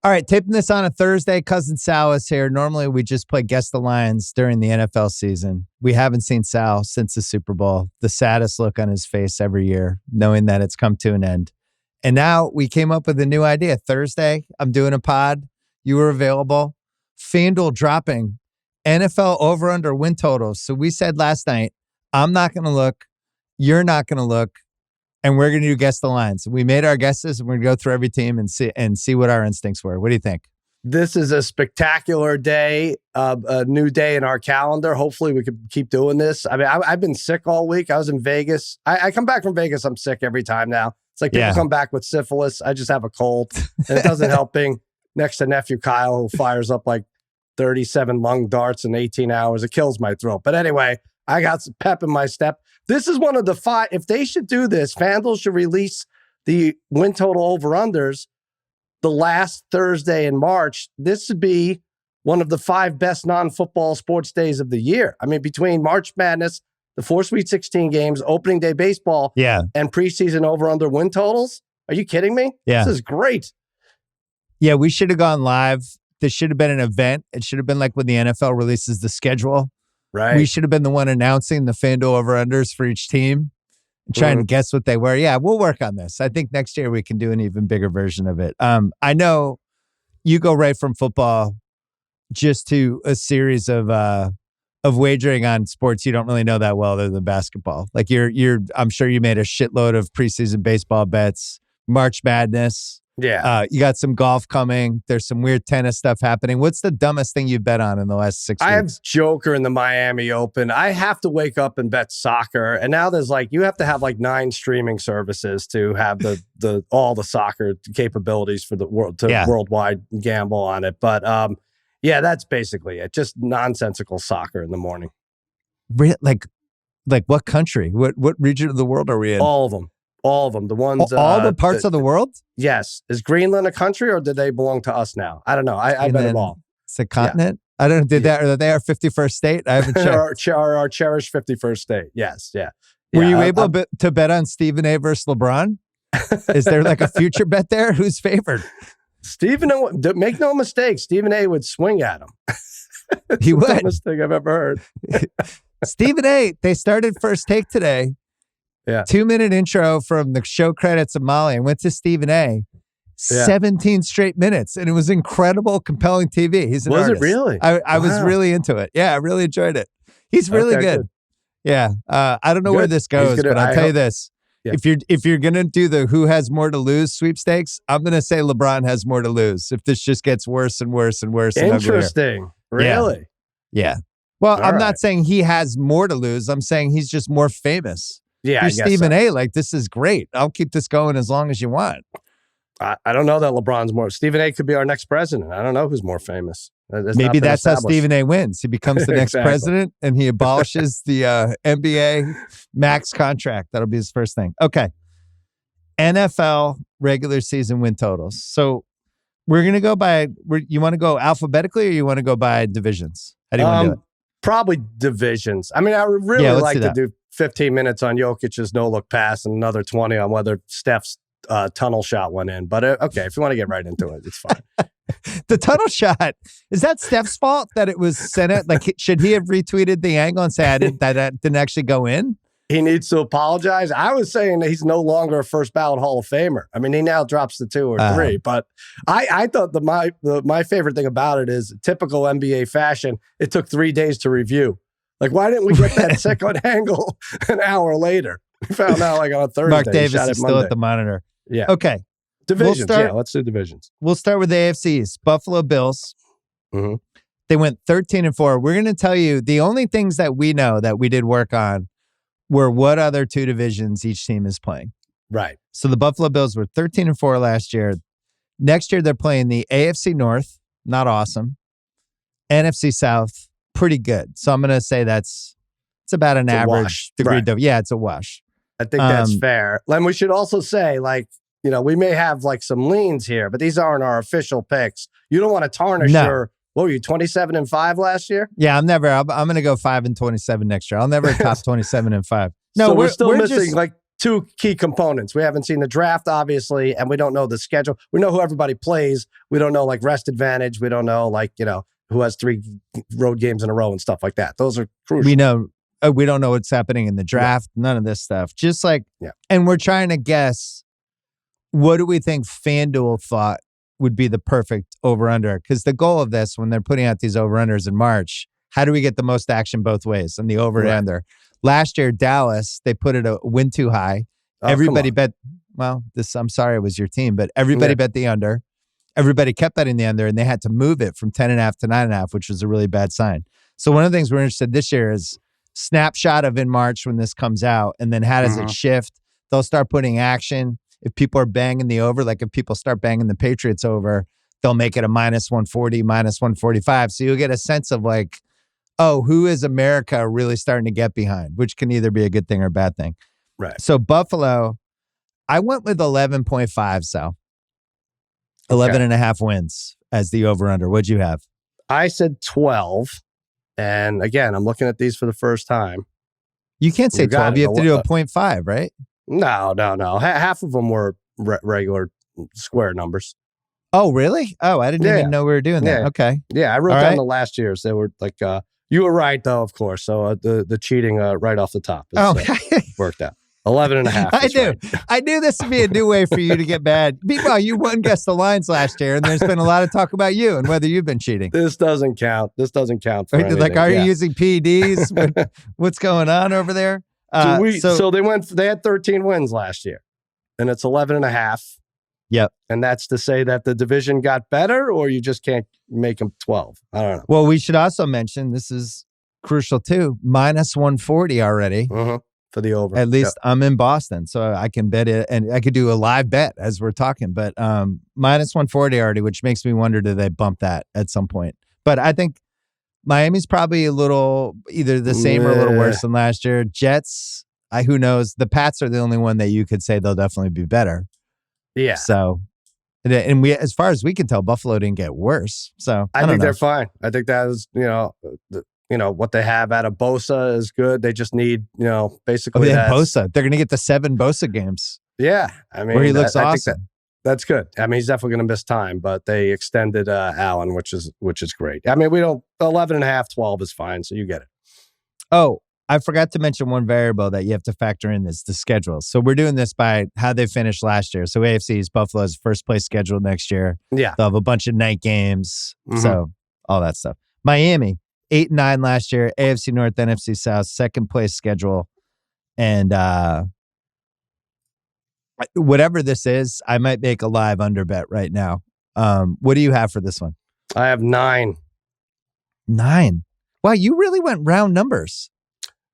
All right, taping this on a Thursday. Cousin Sal is here. Normally, we just play Guess the Lines during the NFL season. We haven't seen Sal since the Super Bowl. The saddest look on his face every year, knowing that it's come to an end. And now we came up with a new idea. Thursday, I'm doing a pod. You were available. FanDuel dropping NFL over-under win totals. So we said last night, I'm not going to look. You're not going to look. And we're going to do Guess the Lines. We made our guesses, and we're going to go through every team and see what our instincts were. What do you think? This is a spectacular day, a new day in our calendar. Hopefully we could keep doing this. I mean, I've been sick all week. I was in Vegas. I come back from Vegas. I'm sick every time now. It's like people come back with syphilis. I just have a cold. And it doesn't help being next to nephew Kyle, who fires up like 37 lung darts in 18 hours. It kills my throat. But anyway, I got some pep in my step. This is one of the 5. If they should do this, FanDuel should release the win total over-unders the last Thursday in March. This would be one of the 5 best non-football sports days of the year. I mean, between March Madness, the 4 Sweet 16 games, opening day baseball, and preseason over-under win totals. Are you kidding me? Yeah. This is great. Yeah, we should have gone live. This should have been an event. It should have been like when the NFL releases the schedule. Right. We should have been the one announcing the FanDuel over-unders for each team and trying to guess what they were. Yeah, we'll work on this. I think next year we can do an even bigger version of it. I know you go right from football just to a series of wagering on sports you don't really know that well other than basketball. Like I'm sure you made a shitload of preseason baseball bets, March Madness. Yeah. You got some golf coming. There's some weird tennis stuff happening. What's the dumbest thing you bet on in the last 6 weeks? I have Joker in the Miami Open. I have to wake up and bet soccer. And now there's you have to have 9 streaming services to have the all the soccer capabilities for the world to worldwide gamble on it. But that's basically it. Just nonsensical soccer in the morning. Like what country? What region of the world are we in? All of them. All of them. The ones... all the parts of the world? Yes. Is Greenland a country or do they belong to us now? I don't know. I bet them all. It's a continent? Yeah. I don't know. Are they our 51st state? I haven't checked. our cherished 51st state. Yes. Yeah. Were you able to bet on Stephen A versus LeBron? Is there a future bet there? Who's favored? Make no mistake, Stephen A would swing at him. He would. The dumbest thing I've ever heard. Stephen A, they started First Take today. Yeah. 2-minute intro from the show credits of Molly and went to Stephen A. 17 straight minutes. And it was incredible, compelling TV. He's an artist. Was it really? I was really into it. Yeah, I really enjoyed it. He's really good. Yeah. I don't know where this goes, but I'll tell you this. Yeah. If you're going to do the who has more to lose sweepstakes, I'm going to say LeBron has more to lose if this just gets worse and worse and worse. Interesting. Really? Yeah. Well, I'm not saying he has more to lose. I'm saying he's just more famous. Yeah, you're Stephen A. This is great. I'll keep this going as long as you want. I don't know that LeBron's more. Stephen A. could be our next president. I don't know who's more famous. Maybe that's how Stephen A. wins. He becomes the next president and he abolishes the NBA max contract. That'll be his first thing. Okay. NFL regular season win totals. So we're going to go by, you want to go alphabetically or you want to go by divisions? How do you want to do it? Probably divisions. I mean, I would really like to do 15 minutes on Jokic's no-look pass and another 20 on whether Steph's tunnel shot went in. But okay, if you want to get right into it, it's fine. The tunnel shot, is that Steph's fault that it was sent out? Should he have retweeted the angle and say, that didn't actually go in? He needs to apologize. I was saying that he's no longer a first ballot Hall of Famer. I mean, he now drops to 2 or 3. But I thought my favorite thing about it is typical NBA fashion. It took 3 days to review. Why didn't we get that second angle an hour later? We found out on a Thursday. Mark Davis is still at the monitor. Yeah. Okay. Divisions. Let's do divisions. We'll start with the AFC East. Buffalo Bills. Mm-hmm. They went 13-4. We're going to tell you the only things that we know that we did work on were what other 2 divisions each team is playing. Right. So the Buffalo Bills were 13-4 last year. Next year, they're playing the AFC North. Not awesome. NFC South. Pretty good. So I'm going to say it's about an average degree. Right. Yeah, it's a wash. I think that's fair. And we should also say, we may have some leans here, but these aren't our official picks. You don't want to tarnish your, what were you, 27-5 last year? Yeah, I'm going to go 5-27 next year. I'll never top 27-5. No, so we're still missing two key components. We haven't seen the draft, obviously, and we don't know the schedule. We know who everybody plays. We don't know like rest advantage. We don't know like, who has 3 road games in a row and stuff like that. Those are crucial. We don't know what's happening in the draft. Yeah. None of this stuff. Just like, and we're trying to guess, what do we think FanDuel thought would be the perfect over-under? Because the goal of this, when they're putting out these over-unders in March, how do we get the most action both ways on the over-under? Right. Last year, Dallas, they put it a win too high. Everybody bet, I'm sorry it was your team, but everybody bet the under. Everybody kept betting the under, and they had to move it from 10.5 to 9.5, which was a really bad sign. So one of the things we're interested this year is snapshot of in March when this comes out, and then how does it shift? They'll start putting action. If people are banging the over, like if people start banging the Patriots over, they'll make it a -140, -145. So you'll get a sense of like, oh, who is America really starting to get behind, which can either be a good thing or a bad thing. Right. So Buffalo, I went with 11.5, Sal. 11.5 wins as the over-under. What'd you have? I said 12. And again, I'm looking at these for the first time. You can't say 12. You have to do a 0.5, right? No. Half of them were regular square numbers. Oh, really? Oh, I didn't even know we were doing that. Yeah. Okay. Yeah, I wrote down the last years. They were like, you were right, though, of course. So the cheating right off the top worked out. 11.5. I do. Right. I knew this would be a new way for you to get bad. Meanwhile, you won Guess the Lines last year, and there's been a lot of talk about you and whether you've been cheating. This doesn't count. For anything. Like, are you using PEDs? What's going on over there? So they had 13 wins last year, and it's 11.5. Yep. And that's to say that the division got better, or you just can't make them 12. I don't know. Well, we should also mention, this is crucial too, -140 already. For the over. At least I'm in Boston, so I can bet it, and I could do a live bet as we're talking, but -140 already, which makes me wonder, do they bump that at some point? But I think Miami's probably a little either the same or a little worse than last year. Jets, who knows? The Pats are the only one that you could say they'll definitely be better. Yeah. So, and we, as far as we can tell, Buffalo didn't get worse. So I think they're fine. I think that is, what they have out of Bosa is good. They just need, basically Bosa. They're going to get the 7 Bosa games. Yeah. I mean, where he looks awesome. I think that's good. I mean, he's definitely going to miss time, but they extended Allen, which is great. I mean, 11.5, 12 is fine. So you get it. Oh, I forgot to mention one variable that you have to factor in is the schedule. So we're doing this by how they finished last year. So AFC East, Buffalo's first place schedule next year. Yeah. They'll have a bunch of night games. So all that stuff. Miami, 8-9 last year. AFC North, NFC South, second place schedule. And whatever this is, I might make a live under bet right now. What do you have for this one? I have 9. 9. Wow, you really went round numbers.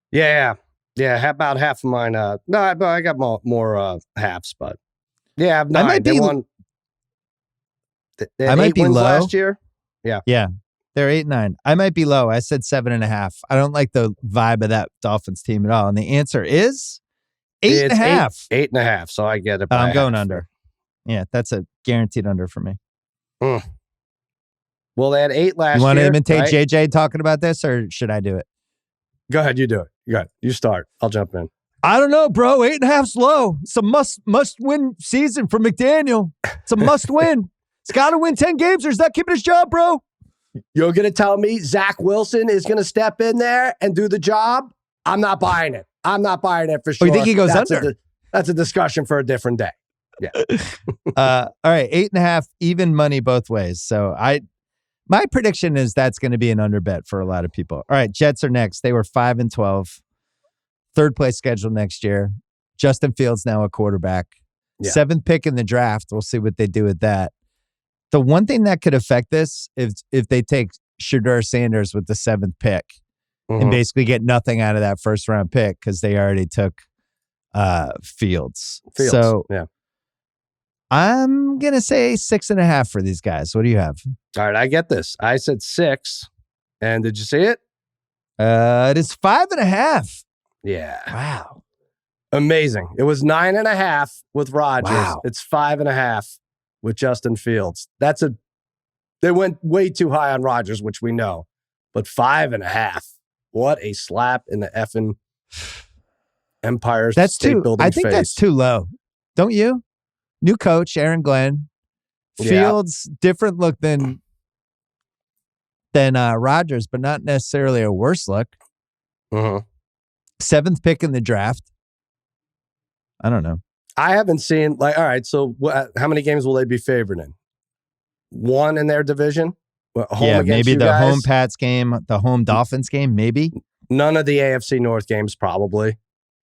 Yeah. About half of mine. No, I got more halves, but yeah, I have 9. They won. They might be low last year. Yeah. They're 8-9. I might be low. I said 7.5. I don't like the vibe of that Dolphins team at all. And the answer is 8.5. 8.5. So I get it. I'm going under. Yeah, that's a guaranteed under for me. Well, they had 8 last year. You want to imitate JJ talking about this, or should I do it? Go ahead. You do it. Go ahead. You start. I'll jump in. I don't know, bro. 8.5's low. It's a must-win season for McDaniel. It's a must-win. He's got to win 10 games or he's not keeping his job, bro. You're going to tell me Zach Wilson is going to step in there and do the job? I'm not buying it. I'm not buying it for sure. Oh, you think he goes under? That's a discussion for a different day. Yeah. All right. 8.5, even money both ways. So my prediction is that's going to be an under bet for a lot of people. All right. Jets are next. They were 5-12. Third place schedule next year. Justin Fields now a quarterback. Yeah. 7th pick in the draft. We'll see what they do with that. The one thing that could affect this is if they take Shedeur Sanders with the 7th pick and basically get nothing out of that first round pick because they already took Fields. So yeah. I'm going to say 6.5 for these guys. What do you have? All right, I get this. I said 6. And did you see it? It is 5.5. Yeah. Wow. Amazing. It was 9.5 with Rodgers. Wow. It's 5.5 with Justin Fields. They went way too high on Rodgers, which we know. But 5.5. What a slap in the effing. Empire That's State too. Building I think that's face. too low. Don't you? New coach Aaron Glenn. Fields different look than Rodgers, but not necessarily a worse look. Mm-hmm. 7th pick in the draft. I don't know. I haven't seen all right. So how many games will they be favored in? 1 in their division. Home against maybe you the guys? home Pats game, the home Dolphins game, maybe. None of the AFC North games, probably.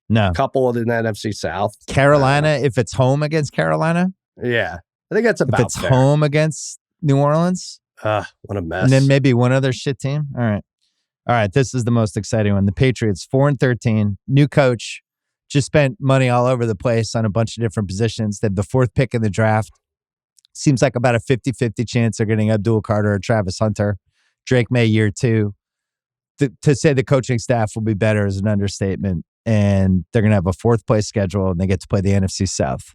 No. A couple of the NFC South. Carolina, if it's home against Carolina. Yeah. I think that's about if it's fair. home against New Orleans. What a mess. And then maybe one other shit team. All right. This is the most exciting one. The Patriots, 4-13. New coach. Just spent money all over the place on a bunch of different positions. They have the 4th pick in the draft. Seems like about a 50-50 chance they're getting Abdul Carter or Travis Hunter. Drake May year 2. To say the coaching staff will be better is an understatement. And they're going to have a 4th place schedule, and they get to play the NFC South.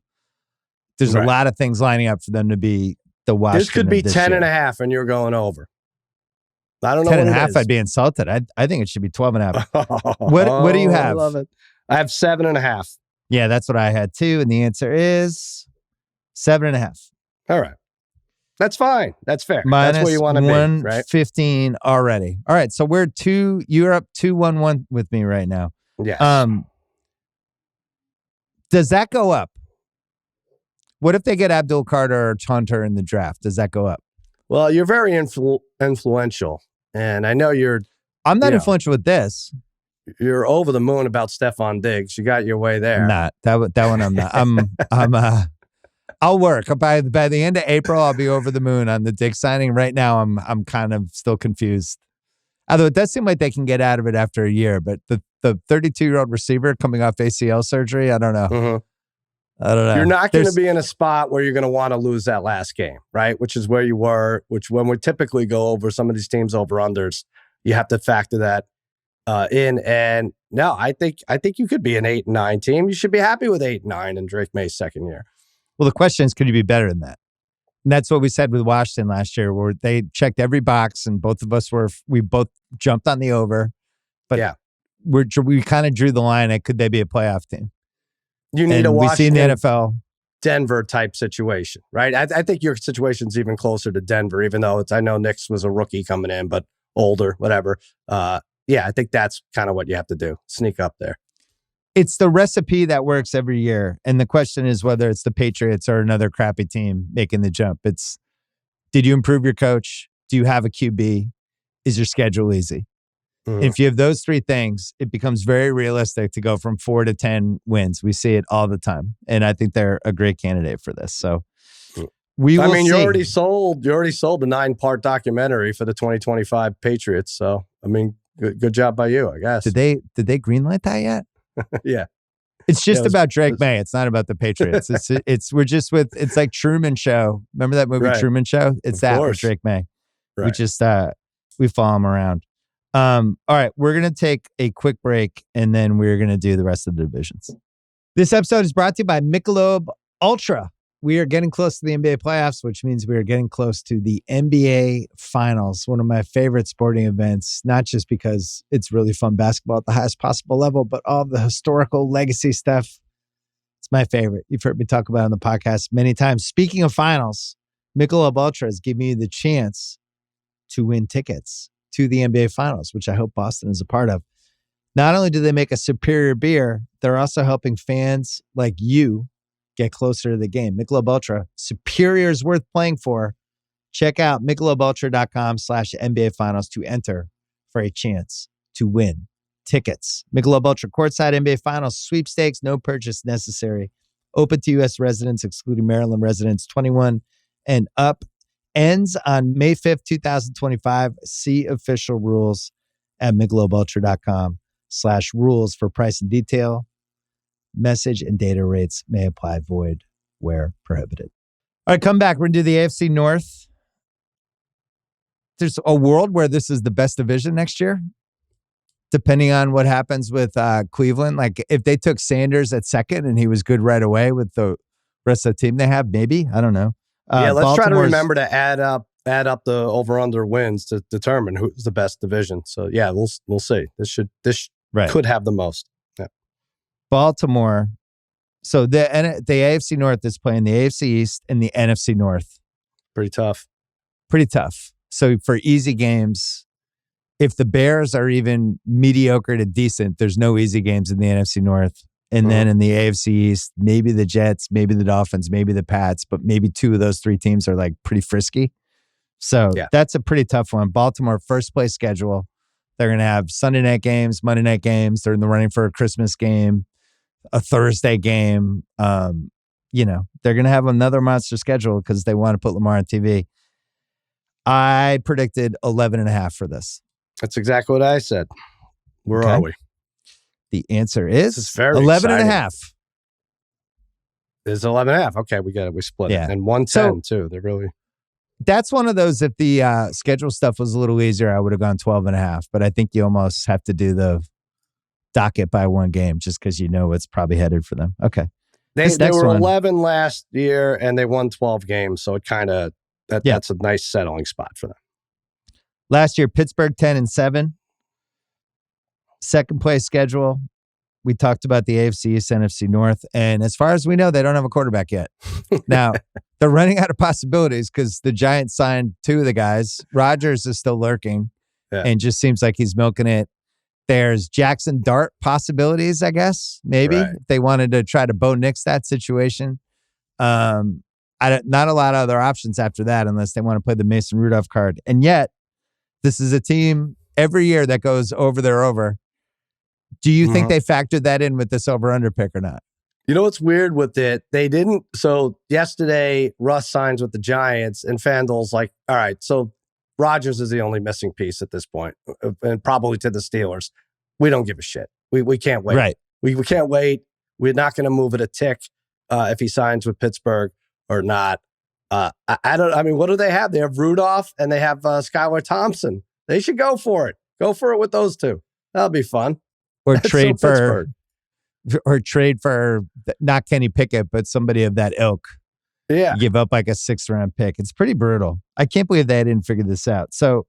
There's a lot of things lining up for them to be the Washington. This could be 10.5, and you're going over. I don't know. 10.5, I'd be insulted. I think it should be 12.5. What do you have? I love it. I have 7.5. Yeah, that's what I had too. And the answer is 7.5. All right. That's fine. That's fair. Minus that's where you want to be, right? 115 already. All right. So you're up 2-1-1 with me right now. Yes. Does that go up? What if they get Abdul Carter or Hunter in the draft? Does that go up? Well, you're very influential. And I know I'm not influential with this. You're over the moon about Stephon Diggs. You got your way there. Not that one. I'm not. I'll work by the end of April. I'll be over the moon on the Diggs signing. Right now, I'm kind of still confused. Although it does seem like they can get out of it after a year. But the 32-year-old receiver coming off ACL surgery, I don't know. Mm-hmm. I don't know. You're not going to be in a spot where you're going to want to lose that last game, right? Which is where you were. Which when we typically go over some of these teams over unders, you have to factor that in. And no, I think you could be an 8-9 team. You should be happy with 8-9 in Drake May's second year. Well, the question is, could you be better than that? And that's what we said with Washington last year, where they checked every box, and both of us we both jumped on the over. But we kind of drew the line at, could they be a playoff team? You need a Washington, we see in the NFL, Denver type situation, right? I think your situation's even closer to Denver, even though I know Nix was a rookie coming in, but older, whatever. I think that's kind of what you have to do. Sneak up there. It's the recipe that works every year. And the question is whether it's the Patriots or another crappy team making the jump. It's, did you improve your coach? Do you have a QB? Is your schedule easy? Mm-hmm. If you have those 3 things, it becomes very realistic to go from 4 to 10 wins. We see it all the time. And I think they're a great candidate for this. So we will see. You already sold the 9-part documentary for the 2025 Patriots. So, good job by you, I guess. Did they greenlight that yet? Yeah. It's just about Drake May. It's not about the Patriots. It's like Truman Show. Remember that movie, Truman Show? It's that with Drake May. Right. We just we follow him around. All right, we're gonna take a quick break, and then we're gonna do the rest of the divisions. This episode is brought to you by Michelob Ultra. We are getting close to the NBA playoffs, which means we are getting close to the NBA Finals, one of my favorite sporting events, not just because it's really fun basketball at the highest possible level, but all the historical legacy stuff. It's my favorite. You've heard me talk about it on the podcast many times. Speaking of finals, Michelob Ultra is giving you the chance to win tickets to the NBA Finals, which I hope Boston is a part of. Not only do they make a superior beer, they're also helping fans like you get closer to the game. Michelob Ultra, superior is worth playing for. Check out MichelobUltra.com/NBA Finals to enter for a chance to win tickets. Michelob Ultra courtside NBA Finals sweepstakes, no purchase necessary. Open to U.S. residents, excluding Maryland residents, 21 and up. Ends on May 5th, 2025. See official rules at MichelobUltra.com/rules for price and detail. Message and data rates may apply, void where prohibited. All right, come back. We're going to do the AFC North. There's a world where this is the best division next year, depending on what happens with Cleveland. Like if they took Sanders at second and he was good right away with the rest of the team they have, maybe. I don't know. Let's try to remember to add up the over-under wins to determine who's the best division. So, we'll see. This could have the most. Baltimore. So the AFC North is playing the AFC East and the NFC North. Pretty tough. Pretty tough. So for easy games, if the Bears are even mediocre to decent, there's no easy games in the NFC North. And then in the AFC East, maybe the Jets, maybe the Dolphins, maybe the Pats, but maybe two of those three teams are like pretty frisky. So that's a pretty tough one. Baltimore, first place schedule. They're going to have Sunday night games, Monday night games. They're in the running for a Christmas game, a Thursday game. You know, they're going to have another monster schedule because they want to put Lamar on TV. I predicted 11.5 for this. That's exactly what I said. Where are we? The answer is 11.5. It's 11.5. Okay, we got it. We split it. And 110 too. They're really. That's one of those. If the schedule stuff was a little easier, I would have gone 12.5. But I think you almost have to do the docket by one game just because you know what's probably headed for them. Okay. They were 11 last year and they won 12 games. So it kind of that's a nice settling spot for them. Last year, Pittsburgh 10-7. Second place schedule. We talked about the AFC East, NFC North. And as far as we know, they don't have a quarterback yet. Now, they're running out of possibilities because the Giants signed two of the guys. Rodgers is still lurking and just seems like he's milking it. There's Jackson Dart possibilities, I guess, maybe, if they wanted to try to Bo Nix that situation. Not a lot of other options after that unless they want to play the Mason Rudolph card. And yet, this is a team every year that goes over their over. Do you think they factored that in with this over-under pick or not? You know what's weird with it? They didn't. So yesterday, Russ signs with the Giants and FanDuel's like, all right, so Rodgers is the only missing piece at this point, and probably to the Steelers. We don't give a shit. We can't wait. Right. We can't wait. We're not going to move it a tick if he signs with Pittsburgh or not. I mean, what do they have? They have Rudolph and they have Skylar Thompson. They should go for it. Go for it with those two. That'll be fun. Or trade for not Kenny Pickett, but somebody of that ilk. Yeah. Give up like a 6th round pick. It's pretty brutal. I can't believe they didn't figure this out. So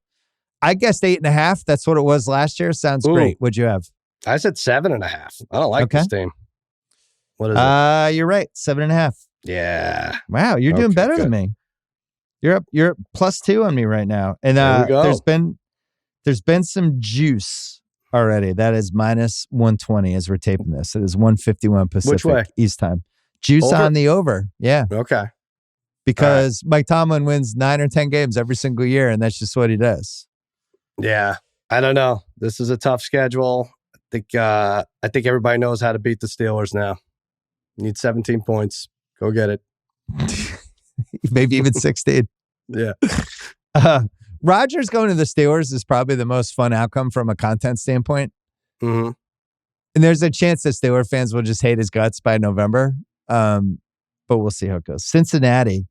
I guessed 8.5. That's what it was last year. Sounds great. What'd you have? I said 7.5. I don't like this team. What is it? You're right. 7.5. Yeah. Wow. You're doing better than me. You're up +2 on me right now. And there's been some juice already. That is -120 as we're taping this. It is 1:51 Pacific. Which way? East time. Juice on the over. Yeah. Okay. Because Mike Tomlin wins 9 or 10 games every single year, and that's just what he does. Yeah. I don't know. This is a tough schedule. I think everybody knows how to beat the Steelers now. You need 17 points. Go get it. Maybe even 16. Yeah. Rodgers going to the Steelers is probably the most fun outcome from a content standpoint. Mm-hmm. And there's a chance that Steelers fans will just hate his guts by November. But we'll see how it goes. Cincinnati.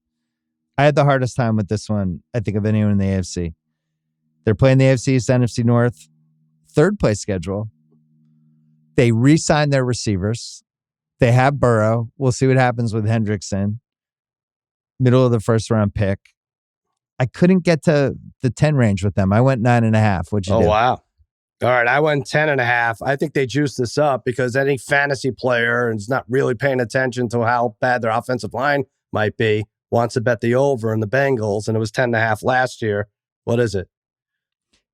I had the hardest time with this one, I think, of anyone in the AFC. They're playing the AFC East, NFC North. Third place schedule. They re-signed their receivers. They have Burrow. We'll see what happens with Hendrickson. Middle of the first round pick. I couldn't get to the 10 range with them. I went 9.5. What'd you do? Oh, wow. All right. I went 10.5. I think they juiced this up because any fantasy player is not really paying attention to how bad their offensive line might be, wants to bet the over in the Bengals, and it was 10.5 last year. What is it?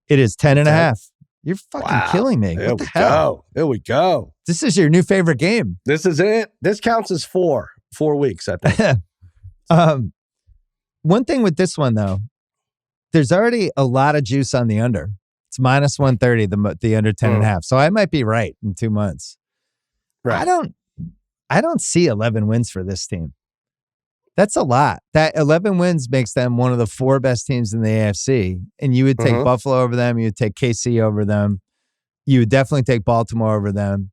It is 10.5. You're fucking killing me. Here what the hell? Here we go. This is your new favorite game. This is it. This counts as 4 weeks, I think. One thing with this one, though, there's already a lot of juice on the under. It's -130, the under 10.5. So I might be right in 2 months. Right. I don't see 11 wins for this team. That's a lot. That 11 wins makes them one of the 4 best teams in the AFC. And you would take Buffalo over them. You would take KC over them. You would definitely take Baltimore over them.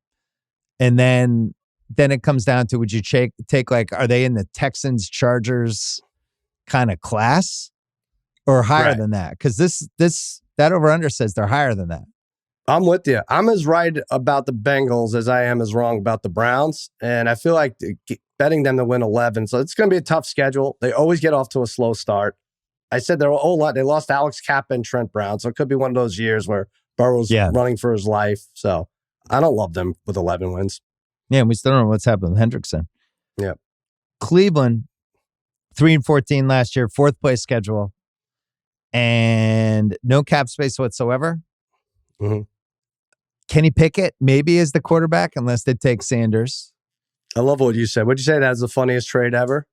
And then it comes down to, would you take like, are they in the Texans, Chargers kind of class or higher than that? Because that over-under says they're higher than that. I'm with you. I'm as right about the Bengals as I am as wrong about the Browns. And I feel like betting them to win 11. So it's going to be a tough schedule. They always get off to a slow start. I said they lost Alex Kappa and Trent Brown. So it could be one of those years where Burrow's running for his life. So I don't love them with 11 wins. Yeah, and we still don't know what's happened with Hendrickson. Yeah. Cleveland, 3-14 last year, 4th place schedule, and no cap space whatsoever. Mm-hmm. Kenny Pickett maybe is the quarterback unless they take Sanders. I love what you said. What'd you say? That's the funniest trade ever?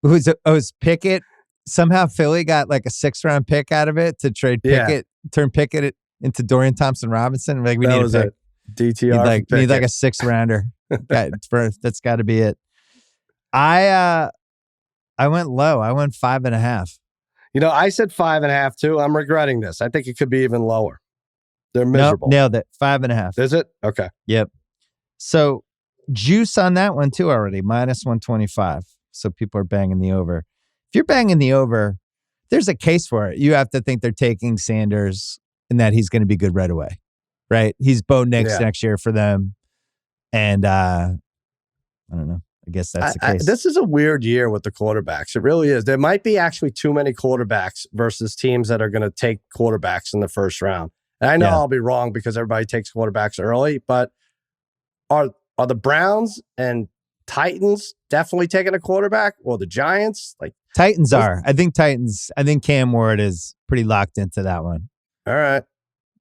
Who's Pickett? Somehow Philly got like a 6th-round pick out of it to trade Pickett, turn Pickett into Dorian Thompson-Robinson. Like we need a pick. DTR. Need like a 6th-rounder. That's got to be it. I went low. I went 5.5. I said 5.5 too. I'm regretting this. I think it could be even lower. They're miserable. Nope, nailed it. 5.5. Is it? Okay. Yep. So juice on that one too already, -125. So people are banging the over. If you're banging the over, there's a case for it. You have to think they're taking Sanders and that he's going to be good right away, right? He's Bo Nix next year for them. And I don't know. I guess that's the case. This is a weird year with the quarterbacks. It really is. There might be actually too many quarterbacks versus teams that are going to take quarterbacks in the first round. And I know I'll be wrong because everybody takes quarterbacks early, but are the Browns and Titans definitely taking a quarterback, or the Giants? Like Titans are. I think Cam Ward is pretty locked into that one. All right.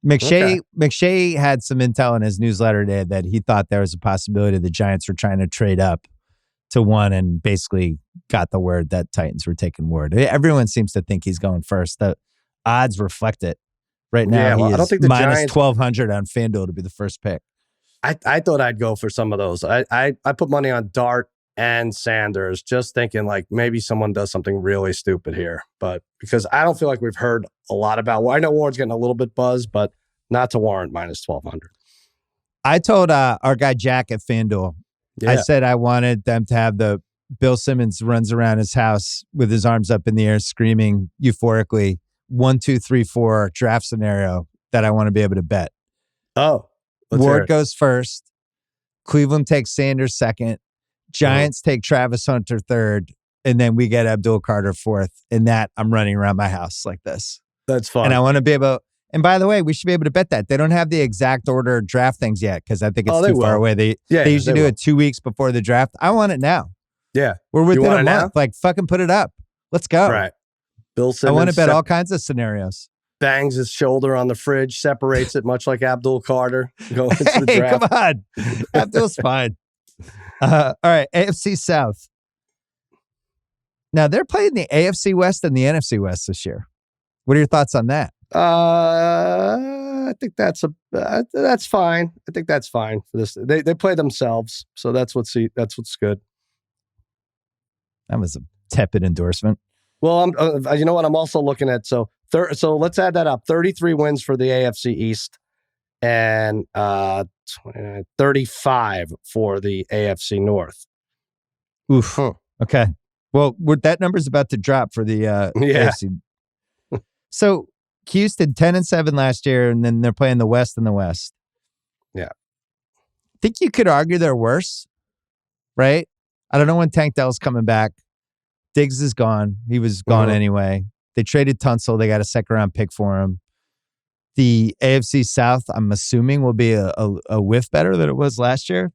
McShay had some intel in his newsletter today that he thought there was a possibility the Giants were trying to trade up to 1 and basically got the word that Titans were taking Ward. Everyone seems to think he's going first. The odds reflect it. Right now, he is I don't think the Giants, -1,200 on FanDuel to be the first pick. I thought I'd go for some of those. I put money on Dart and Sanders, just thinking like maybe someone does something really stupid here. But because I don't feel like we've heard a lot about. Well, I know Ward's getting a little bit buzz, but not to warrant -1,200. I told our guy Jack at FanDuel. I said I wanted them to have the Bill Simmons runs around his house with his arms up in the air, screaming euphorically, 1, 2, 3, 4 draft scenario that I want to be able to bet. Oh, Ward goes first. Cleveland takes Sanders second. Giants take Travis Hunter third. And then we get Abdul Carter fourth. And that I'm running around my house like this. That's fun. And I want to be able, and by the way, we should be able to bet that. They don't have the exact order of draft things yet because I think it's too far away. They usually do it 2 weeks before the draft. I want it now. Yeah. We're within a month. Now? Like fucking put it up. Let's go. Right. Bill Simmons. I want to bet all kinds of scenarios. Bangs his shoulder on the fridge, separates it much like Abdul Carter. Go into the draft. Come on. Abdul's fine. All right. AFC South. Now they're playing the AFC West and the NFC West this year. What are your thoughts on that? I think that's fine. I think that's fine for this. They play themselves, so that's what's good. That was a tepid endorsement. Well, you know what? I'm also looking at so let's add that up. 33 wins for the AFC East and 35 for the AFC North. Oof. Okay. Well, that number's about to drop for the AFC. So Houston 10-7 last year, and then they're playing the West and the West. Yeah. Think you could argue they're worse, right? I don't know when Tank Dell's coming back. Diggs is gone. He was gone anyway. They traded Tunsil. They got a 2nd-round pick for him. The AFC South, I'm assuming, will be a whiff better than it was last year.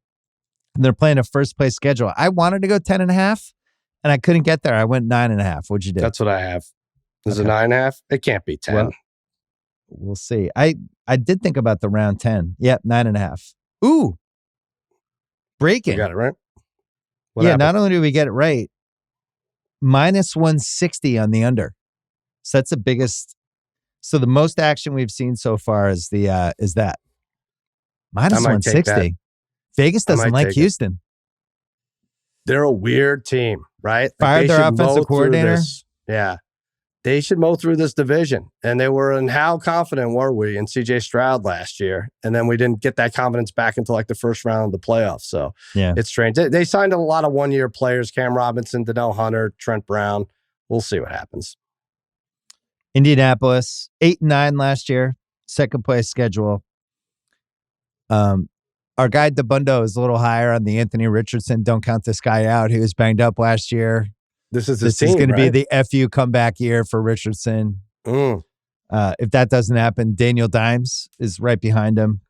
And they're playing a first-place schedule. I wanted to go 10.5, and I couldn't get there. I went 9.5. What'd you do? That's what I have. Is it 9.5? It can't be 10. Well, we'll see. I did think about the round 10. Yep, 9.5. Ooh. Breaking. You got it right? What happened? Not only do we get it right, -160 on the under. So that's the biggest. So the most action we've seen so far is that -160. Vegas doesn't like Houston. They're a weird team, right? Fired their offensive coordinator. Yeah. They should mow through this division. And they were in how confident were we in CJ Stroud last year? And then we didn't get that confidence back until like the first round of the playoffs. So it's strange. They signed a lot of one-year players, Cam Robinson, Danielle Hunter, Trent Brown. We'll see what happens. Indianapolis, 8-9 last year, 2nd place schedule. Our guy DeBundo is a little higher on the Anthony Richardson. Don't count this guy out. He was banged up last year. This is going to be the FU comeback year for Richardson. If that doesn't happen, Daniel Dimes is right behind him.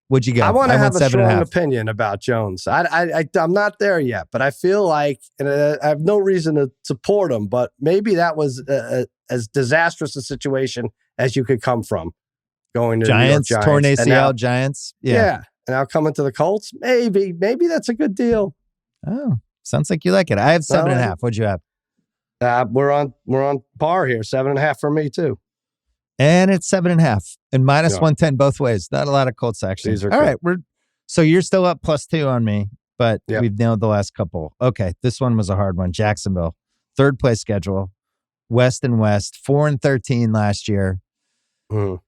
What'd you go? I want to have a strong 7.5. opinion about Jones. I'm not there yet, but I feel like, and I have no reason to support him, but maybe that was as disastrous a situation as you could come from going to Giants, the New York torn Giants. ACL, Giants. Yeah. And now coming to the Colts, maybe that's a good deal. Oh, sounds like you like it. I have 7.5. What'd you have? We're on par here. 7.5 for me too. And it's 7.5 and minus 110 both ways. Not a lot of Colts action. All right. So you're still up +2 on me, but we've nailed the last couple. Okay. This one was a hard one. Jacksonville, third place schedule, West and West, 4-13 last year. Mm.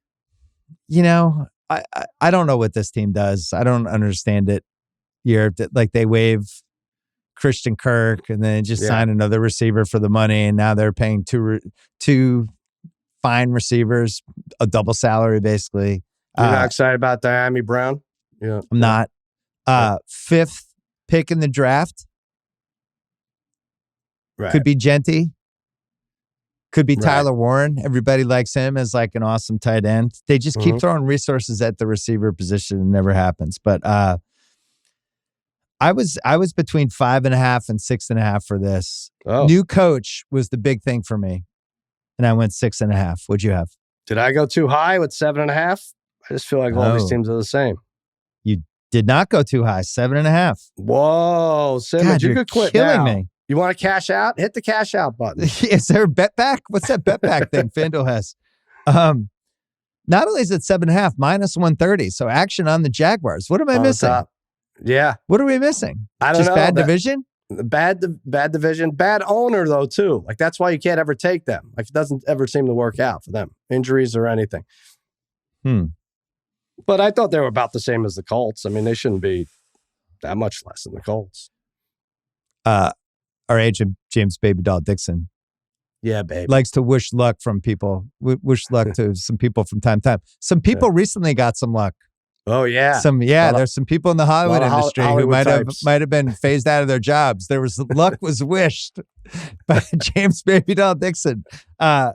You know, I don't know what this team does. I don't understand it. Like they waive Christian Kirk and then just sign another receiver for the money. And now they're paying two fine receivers, a double salary, basically. You're not excited about Diami Brown? Yeah. I'm not. 5th pick in the draft. Right. Could be Genty. Could be Tyler Warren. Everybody likes him as like an awesome tight end. They just keep throwing resources at the receiver position. It never happens. But I was between 5.5 and 6.5 for this. Oh. New coach was the big thing for me. And I went 6.5. What'd you have? Did I go too high with 7.5? I just feel like all these teams are the same. You did not go too high. 7.5. Whoa, Simmons, you could quit killing now. Me. You want to cash out? Hit the cash out button. Is there a bet back? What's that bet back thing FanDuel has? Not only is it 7.5, minus 130. So action on the Jaguars. What am I missing? Top. Yeah. What are we missing? I don't know. Bad division? Bad division. Bad owner, though, too. Like, that's why you can't ever take them. Like, it doesn't ever seem to work out for them. Injuries or anything. But I thought they were about the same as the Colts. I mean, they shouldn't be that much less than the Colts. Our agent, James Baby Doll Dixon. Yeah, baby. Likes to wish luck from people. Wish luck to some people from time to time. Some people recently got some luck. Oh, yeah. There's some people in the Hollywood industry who might have been phased out of their jobs. There was luck was wished by James Baby Doll Dixon. I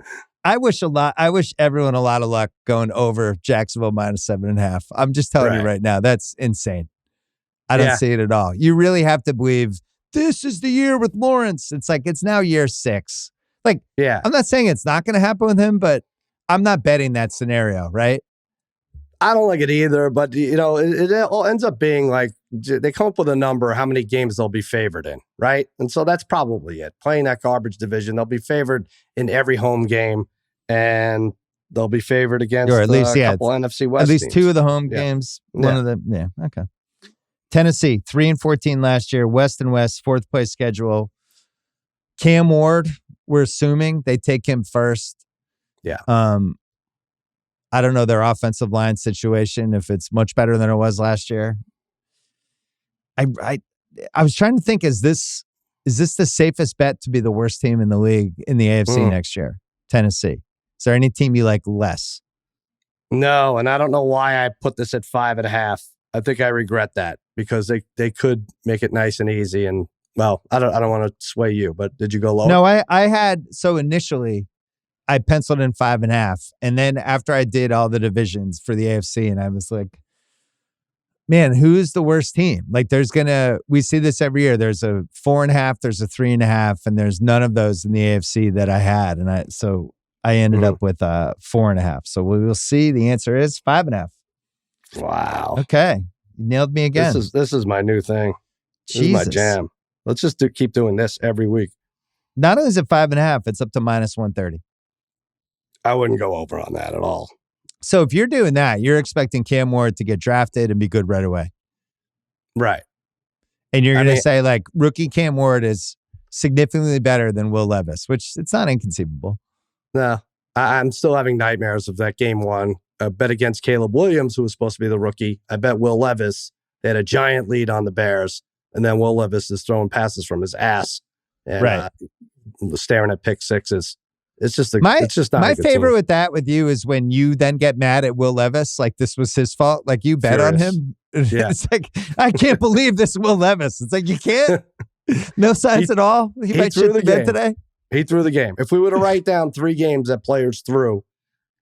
wish everyone a lot of luck going over Jacksonville minus 7.5. I'm just telling you right now, that's insane. I don't see it at all. You really have to believe this is the year with Lawrence. It's like it's now year 6. Like, I'm not saying it's not going to happen with him, but I'm not betting that scenario, right? I don't like it either, but it all ends up being like they come up with a number, how many games they'll be favored in, right? And so that's probably it. Playing that garbage division, they'll be favored in every home game, and they'll be favored against or at least, a couple NFC West at least teams. 2 of the home games. One of them, okay. Tennessee, 3-14 last year. West and West, 4th place schedule. Cam Ward, we're assuming they take him first. Yeah. I don't know their offensive line situation, if it's much better than it was last year. I was trying to think, is this the safest bet to be the worst team in the league in the AFC next year? Tennessee. Is there any team you like less? No, and I don't know why I put this at 5.5. I think I regret that because they could make it nice and easy. And well, I don't want to sway you, but did you go lower? No, I had, so initially I penciled in 5.5. And then after I did all the divisions for the AFC, and I was like, man, who's the worst team? Like we see this every year. There's a 4.5, there's a 3.5, and there's none of those in the AFC that I had. And I ended up with 4.5. So we will see. The answer is 5.5. Wow. Okay. You nailed me again. This is my new thing. This is my jam. Let's just keep doing this every week. Not only is it 5.5, it's up to minus 130. I wouldn't go over on that at all. So if you're doing that, you're expecting Cam Ward to get drafted and be good right away. Right. And you're going to say like rookie Cam Ward is significantly better than Will Levis, which it's not inconceivable. No, I'm still having nightmares of that game 1. I bet against Caleb Williams, who was supposed to be the rookie. I bet Will Levis. They had a giant lead on the Bears, and then Will Levis is throwing passes from his ass and staring at pick sixes. It's just it's just not my favorite team. with that with you is when you then get mad at Will Levis, like this was his fault, like you bet on him. Yeah. It's like, I can't believe this Will Levis. It's like you can't. No signs at all. He might shit the bed today. He threw the game. If we were to write down 3 games that players threw,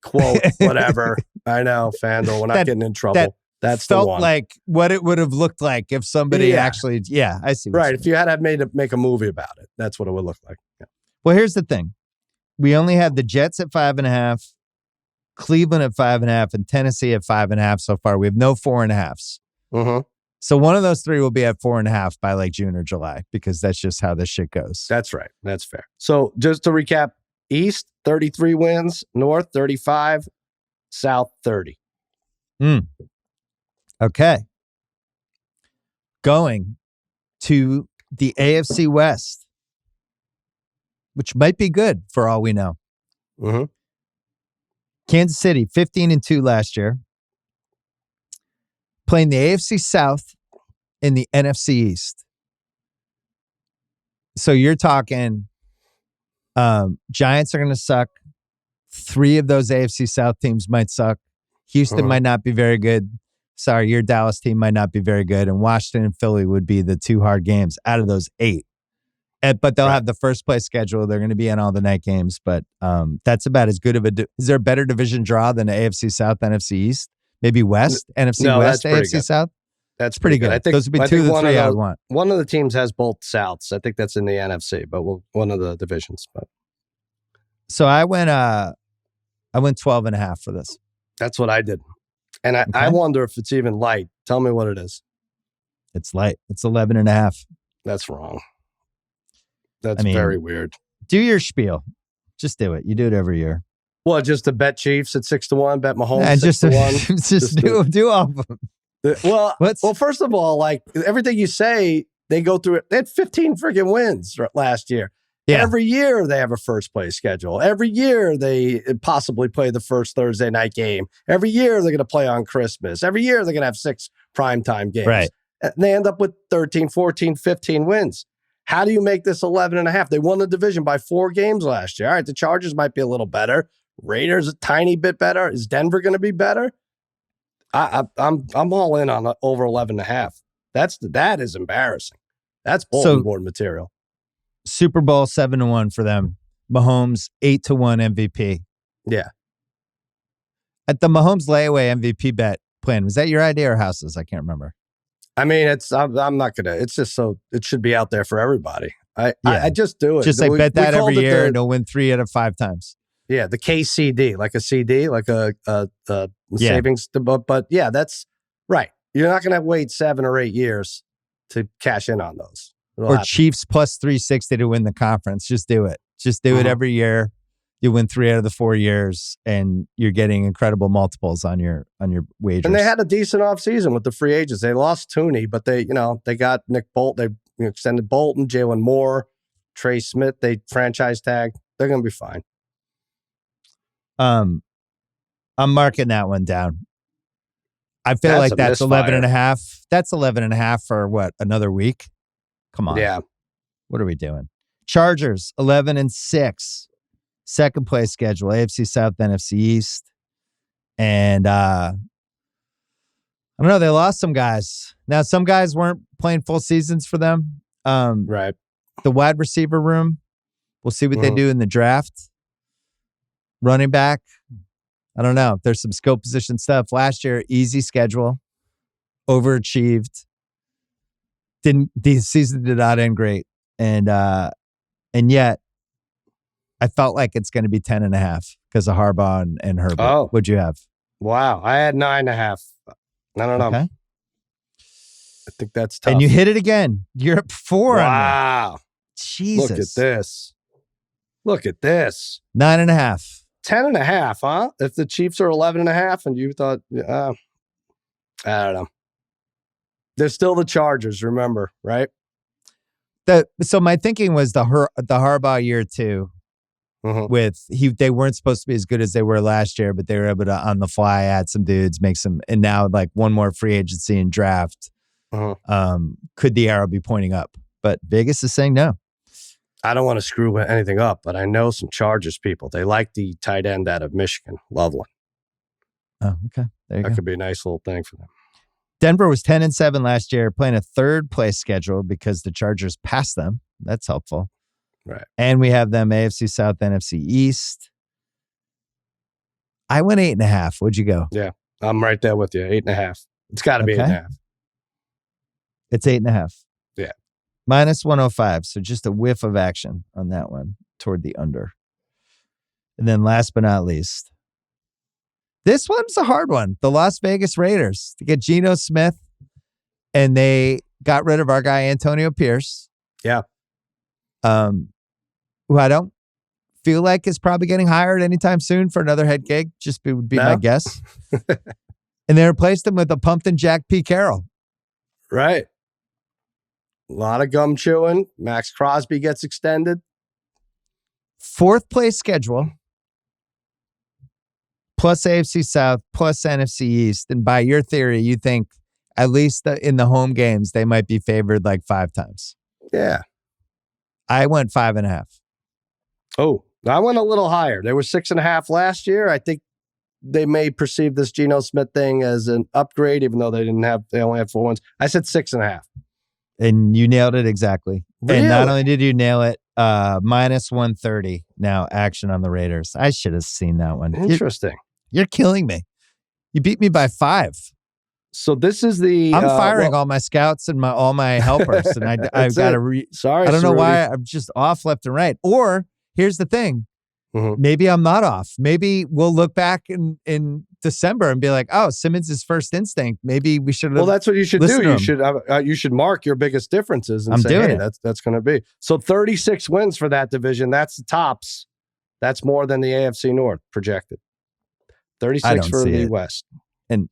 quote, whatever. I know, FanDuel, we're not getting in trouble. That's felt the one. like what it would have looked like if somebody actually, I see. Right. If you had to make a movie about it, that's what it would look like. Yeah. Well, here's the thing. We only have the Jets at 5.5, Cleveland at 5.5, and Tennessee at 5.5 so far. We have no 4.5s. Mm-hmm. So one of those three will be at 4.5 by like June or July, because that's just how this shit goes. That's right. That's fair. So just to recap, East, 33 wins, North, 35, South, 30. Okay. Going to the AFC West, which might be good for all we know. Mm-hmm. Kansas City, 15-2 last year. Playing the AFC South in the NFC East. So you're talking Giants are going to suck. 3 of those AFC South teams might suck. Houston might not be very good. Sorry, your Dallas team might not be very good. And Washington and Philly would be the 2 hard games out of those 8. But they'll have the first place schedule. They're going to be in all the night games. But that's about as good of a... Is there a better division draw than the AFC South, NFC East? Maybe West? NFC West, AFC good. South? That's pretty good. I think those would be 2 of the 3 I would want. One of the teams has both Souths. I think that's in the NFC, but one of the divisions. But so I went 12.5 for this. That's what I did. And I wonder if it's even light. Tell me what it is. It's light. It's 11.5. That's wrong. That's very weird. Do your spiel. Just do it. You do it every year. Well, just to bet Chiefs at 6-1, bet Mahomes at 6-1. just do all of them. Well, first of all, like everything you say, they go through it. They had 15 freaking wins last year. Yeah. Every year they have a first place schedule. Every year they possibly play the first Thursday night game. Every year they're going to play on Christmas. Every year they're going to have 6 primetime games. Right. And they end up with 13, 14, 15 wins. How do you make this 11.5? They won the division by 4 games last year. All right, the Chargers might be a little better. Raiders a tiny bit better. Is Denver going to be better? I'm all in on over 11.5. That is embarrassing. That's bulletin board material. Super Bowl 7-1 for them. Mahomes 8-1 MVP. Yeah. At the Mahomes layaway MVP bet plan, was that your idea or House's? I can't remember. I mean, I'm not gonna. It's just so it should be out there for everybody. I just do it. Just bet that every year, and they'll win 3 out of 5 times. Yeah, the KCD, like a CD, like a savings. But yeah, that's right. You're not gonna wait 7 or 8 years to cash in on those. Or Chiefs plus 360 to win the conference. Just do it. Just do it every year. You win 3 out of the 4 years, and you're getting incredible multiples on your wagers. And they had a decent offseason with the free agents. They lost Tooney, but they got Nick Bolt. They extended Bolton, Jalen Moore, Trey Smith. They franchise tag. They're going to be fine. I'm marking that one down. I feel like that's 11.5. That's 11.5 for what? Another week? Come on. Yeah. What are we doing? Chargers 11-6. Second place schedule, AFC South, NFC East. And I don't know, they lost some guys. Now, some guys weren't playing full seasons for them. Right. The wide receiver room, we'll see what they do in the draft. Running back, I don't know. There's some skill position stuff. Last year, easy schedule, overachieved. The season did not end great. And yet, I felt like it's going to be 10.5 because of Harbaugh and Herbert. Oh. What'd you have? Wow. I had 9.5. I don't know. Okay. I think that's tough. And you hit it again. You're up 4. Wow. Jesus. Look at this. Look at this. 9.5. 10.5, huh? If the Chiefs are 11.5 and you thought, I don't know. They're still the Chargers, remember, right? So my thinking was the Harbaugh year 2. They weren't supposed to be as good as they were last year, but they were able to on the fly add some dudes, make some, and now like one more free agency and draft. Could the arrow be pointing up? But Vegas is saying no. I don't want to screw anything up, but I know some Chargers people. They like the tight end out of Michigan, Loveland. Oh, okay. There you go. That could be a nice little thing for them. Denver was 10-7 last year, playing a 3rd place schedule because the Chargers passed them. That's helpful. Right. And we have them AFC South, NFC East. I went 8.5. What'd you go? Yeah, I'm right there with you. 8.5. It's got to be 8.5. It's 8.5. Yeah. Minus 105. So just a whiff of action on that one toward the under. And then last but not least, this one's a hard one. The Las Vegas Raiders to get Geno Smith, and they got rid of our guy Antonio Pierce. Yeah. Who I don't feel like is probably getting hired anytime soon for another head gig. Just would be my guess. And they replaced him with a pumped and jacked Pete Carroll. Right. A lot of gum chewing. Max Crosby gets extended. 4th place schedule. Plus AFC South, plus NFC East. And by your theory, you think at least in the home games, they might be favored like 5 times. Yeah. I went 5.5. Oh, I went a little higher. They were 6.5 last year. I think they may perceive this Geno Smith thing as an upgrade, even though they only had 4 wins. I said 6.5. And you nailed it exactly. Really? And not only did you nail it, minus 130 now action on the Raiders. I should have seen that one. Interesting. You're killing me. You beat me by 5. So this is the... I'm firing all my scouts and all my helpers. And I've got to... Sorry, I don't know why I'm just off left and right. Or here's the thing. Mm-hmm. Maybe I'm not off. Maybe we'll look back in December and be like, oh, Simmons' first instinct. Maybe we should have... Well, that's what you should do. You should mark your biggest differences and say, hey, that's going to be. So 36 wins for that division. That's the tops. That's more than the AFC North projected. 36 for the West. And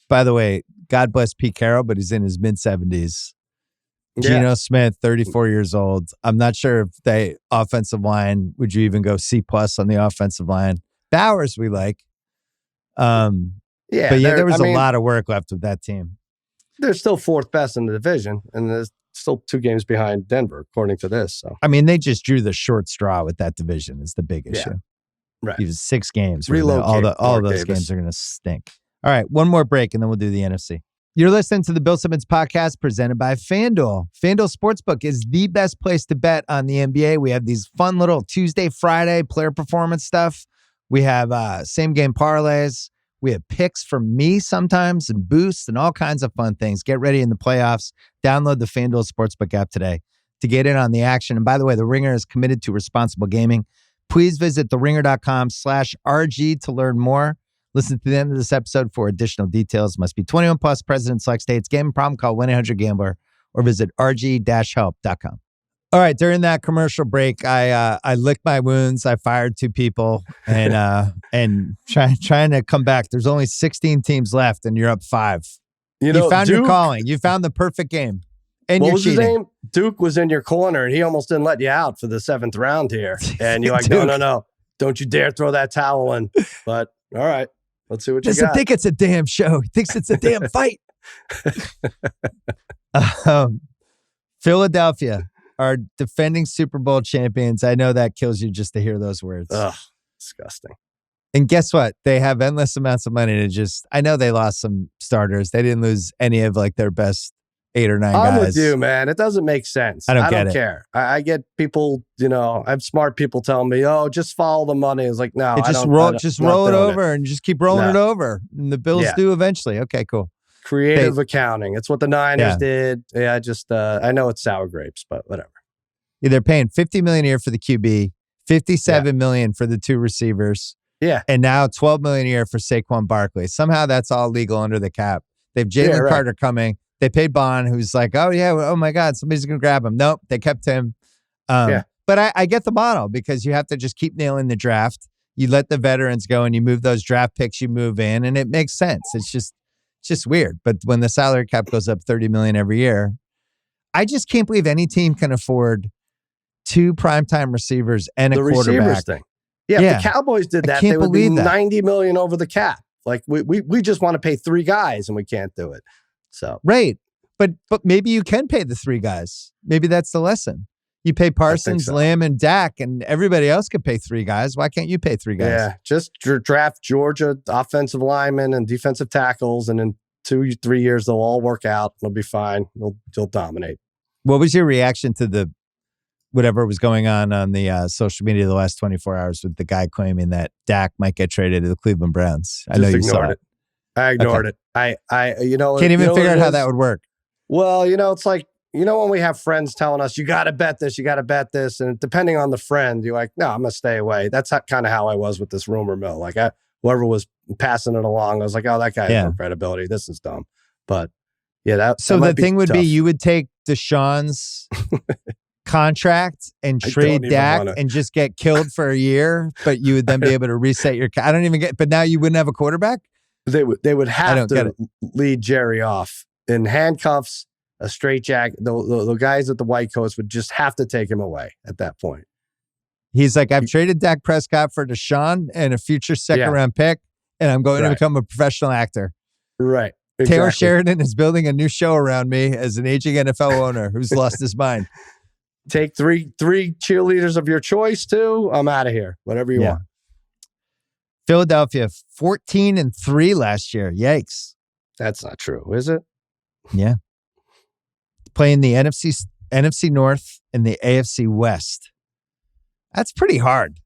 by the way, God bless Pete Carroll, but he's in his mid-70s. Geno Smith, 34 years old. I'm not sure if the offensive line, would you even go C+ on the offensive line? Bowers, we like. But there was a lot of work left with that team. They're still 4th best in the division, and there's still 2 games behind Denver, according to this. So I mean, they just drew the short straw with that division is the big issue. Right. He was 6 games. Relocate. All those games are going to stink. All right, one more break, and then we'll do the NFC. You're listening to the Bill Simmons podcast presented by FanDuel. FanDuel Sportsbook is the best place to bet on the NBA. We have these fun little Tuesday, Friday player performance stuff. We have same game parlays. We have picks from me sometimes and boosts and all kinds of fun things. Get ready in the playoffs. Download the FanDuel Sportsbook app today to get in on the action. And by the way, The Ringer is committed to responsible gaming. Please visit theringer.com/RG to learn more. Listen to the end of this episode for additional details. Must be 21 plus, present in select states. Gambling problem, call 1-800-GAMBLER or visit rg-help.com. All right, during that commercial break, I licked my wounds. I fired 2 people and trying to come back. There's only 16 teams left and you're up 5. You found your calling. You found the perfect game. And what was his name? Duke was in your corner, and he almost didn't let you out for the 7th round here. And you're like, no. Don't you dare throw that towel in. But, all right, let's see what you got. Doesn't think it's a damn show. He thinks it's a damn fight. Philadelphia, our defending Super Bowl champions. I know that kills you just to hear those words. Ugh, disgusting. And guess what? They have endless amounts of money to I know they lost some starters. They didn't lose any of like their best 8 or 9 guys. I'm with you, man. It doesn't make sense. I don't care. I get people, I have smart people telling me, oh, just follow the money. It's like, no, just roll it over and just keep rolling it over. And the Bills do eventually. Okay, cool. Creative accounting. It's what the Niners did. Yeah, I know it's sour grapes, but whatever. Yeah, they're paying $50 million a year for the QB, $57 million for the 2 receivers. Yeah. And now $12 million a year for Saquon Barkley. Somehow that's all legal under the cap. They have Jalen Carter coming. They paid Bond, who's like, oh my God, somebody's going to grab him. Nope, they kept him. But I get the model because you have to just keep nailing the draft. You let the veterans go and you move those draft picks, you move in, and it makes sense. It's just weird. But when the salary cap goes up $30 million every year, I just can't believe any team can afford 2 primetime receivers and a quarterback. Receivers thing. Yeah, if the Cowboys did that, they would be $90 million over the cap. Like we just want to pay 3 guys and we can't do it. So right. But maybe you can pay the 3 guys. Maybe that's the lesson. You pay Parsons, Lamb, and Dak, and everybody else could pay 3 guys. Why can't you pay 3 guys? Yeah, just draft Georgia offensive linemen and defensive tackles, and in 2-3 years they'll all work out. They'll be fine. They'll dominate. What was your reaction to the whatever was going on the social media the last 24 hours with the guy claiming that Dak might get traded to the Cleveland Browns? I know you saw it. I ignored it. I can't even figure out how that would work. Well, it's like, when we have friends telling us, you got to bet this, and depending on the friend, you're like, no, I'm going to stay away. That's kind of how I was with this rumor mill. Like, whoever was passing it along, I was like, oh, that guy has no credibility. This is dumb. But yeah, So the thing would be, you would take Deshaun's contract and trade Dak and just get killed for a year, but you would then be able to reset your. I don't even get. But now you wouldn't have a quarterback. They would have to lead Jerry off in handcuffs, a straitjacket. The guys at the white coats would just have to take him away at that point. He's like, I've traded Dak Prescott for Deshaun and a future second-round pick, and I'm going to become a professional actor. Right. Exactly. Taylor Sheridan is building a new show around me as an aging NFL owner who's lost his mind. Take three cheerleaders of your choice, too. I'm out of here. Whatever you want. Philadelphia, 14-3 last year. Yikes. That's not true, is it? Yeah. Playing the NFC North and the AFC West. That's pretty hard.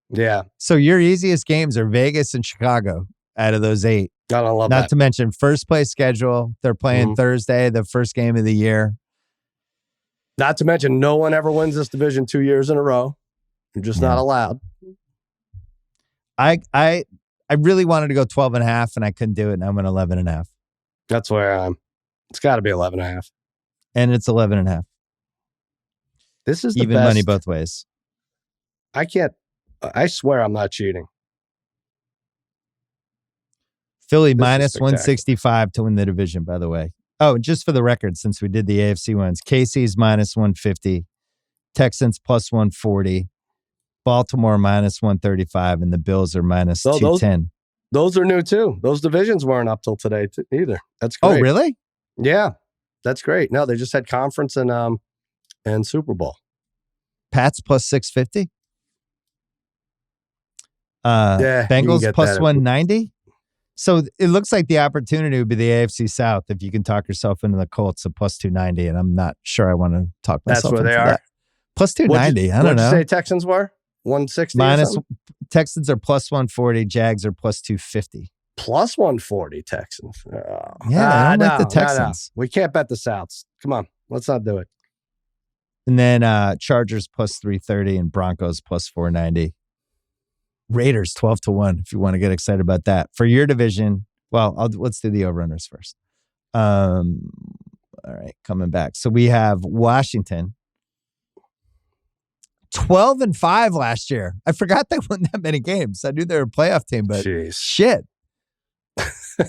Yeah. So your easiest games are Vegas and Chicago out of those 8. I don't love that. Not to mention first place schedule. They're playing Thursday, the first game of the year. Not to mention no one ever wins this division 2 years in a row. You're just not allowed. I really wanted to go 12.5 and I couldn't do it, and I went 11.5. That's where I'm. It's got to be 11.5. And it's 11.5. This is the even best. Money both ways. I swear I'm not cheating. Philly minus 165 to win the division, by the way. Oh, just for the record, since we did the AFC ones, KC's minus 150, Texans plus 140, Baltimore minus 135, and the Bills are minus 210. Those are new too. Those divisions weren't up till today either. That's great. Oh, really? Yeah, that's great. No, they just had conference and Super Bowl. Pats plus 650. Yeah, Bengals plus 190. So it looks like the opportunity would be the AFC South if you can talk yourself into the Colts at plus 290, and I'm not sure I want to talk myself into that. That's where they are. Plus 290. I don't know. What did you say Texans were? 160 minus Texans are plus 140. Jags are plus 250. Plus 140 Texans. Oh. Yeah, I don't like the Texans. No. We can't bet the Souths. Come on, let's not do it. And then Chargers plus 330 and Broncos plus 490. Raiders 12-1 if you want to get excited about that. For your division, well, let's do the over-unders first. All right, coming back. So we have Washington 12-5 last year. I forgot they won that many games. I knew they were a playoff team, but shit.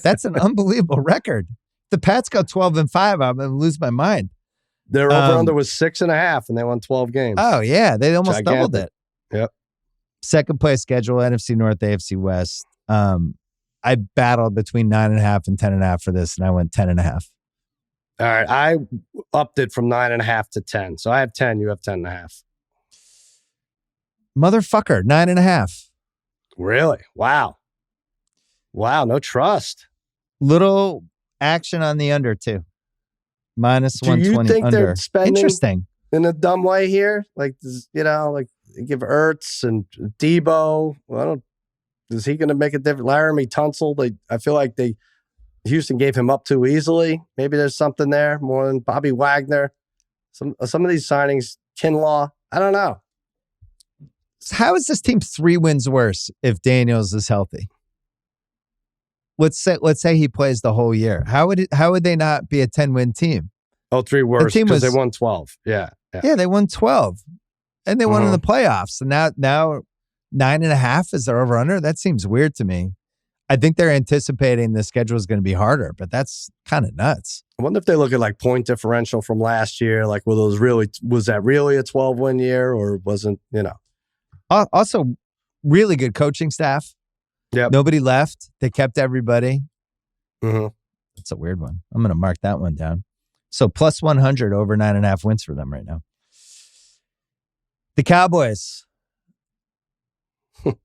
That's an unbelievable record. The Pats go 12-5. I'm going to lose my mind. Their over-under was 6.5 and they won 12 games. Oh, yeah. They almost doubled it. Yep. Second place schedule, NFC North, AFC West. I battled between 9.5 and 10.5 for this, and I went 10.5. All right. I upped it from 9.5 to 10. So I have 10. You have 10.5. Motherfucker, 9.5. Really? Wow. No trust. Little action on the under, too. Minus 120 Do you think under. They're spending interesting in a dumb way here? Like, like give Ertz and Debo. Well, is he going to make a difference? Laramie Tunsil. I feel like Houston gave him up too easily. Maybe there's something there more than Bobby Wagner. Some of these signings, Kinlaw. I don't know. How is this team 3 wins worse if Daniels is healthy? Let's say he plays the whole year. How would they not be a 10-win team? Oh, 3 worse because they won 12. Yeah, they won 12. And they won in the playoffs. And now 9.5 is their over-under? That seems weird to me. I think they're anticipating the schedule is going to be harder, but that's kind of nuts. I wonder if they look at like point differential from last year. Like, was that really a 12-win year or wasn't, Also, really good coaching staff. Yep. Nobody left. They kept everybody. Mm-hmm. That's a weird one. I'm going to mark that one down. So plus 100 over 9.5 wins for them right now. The Cowboys. Did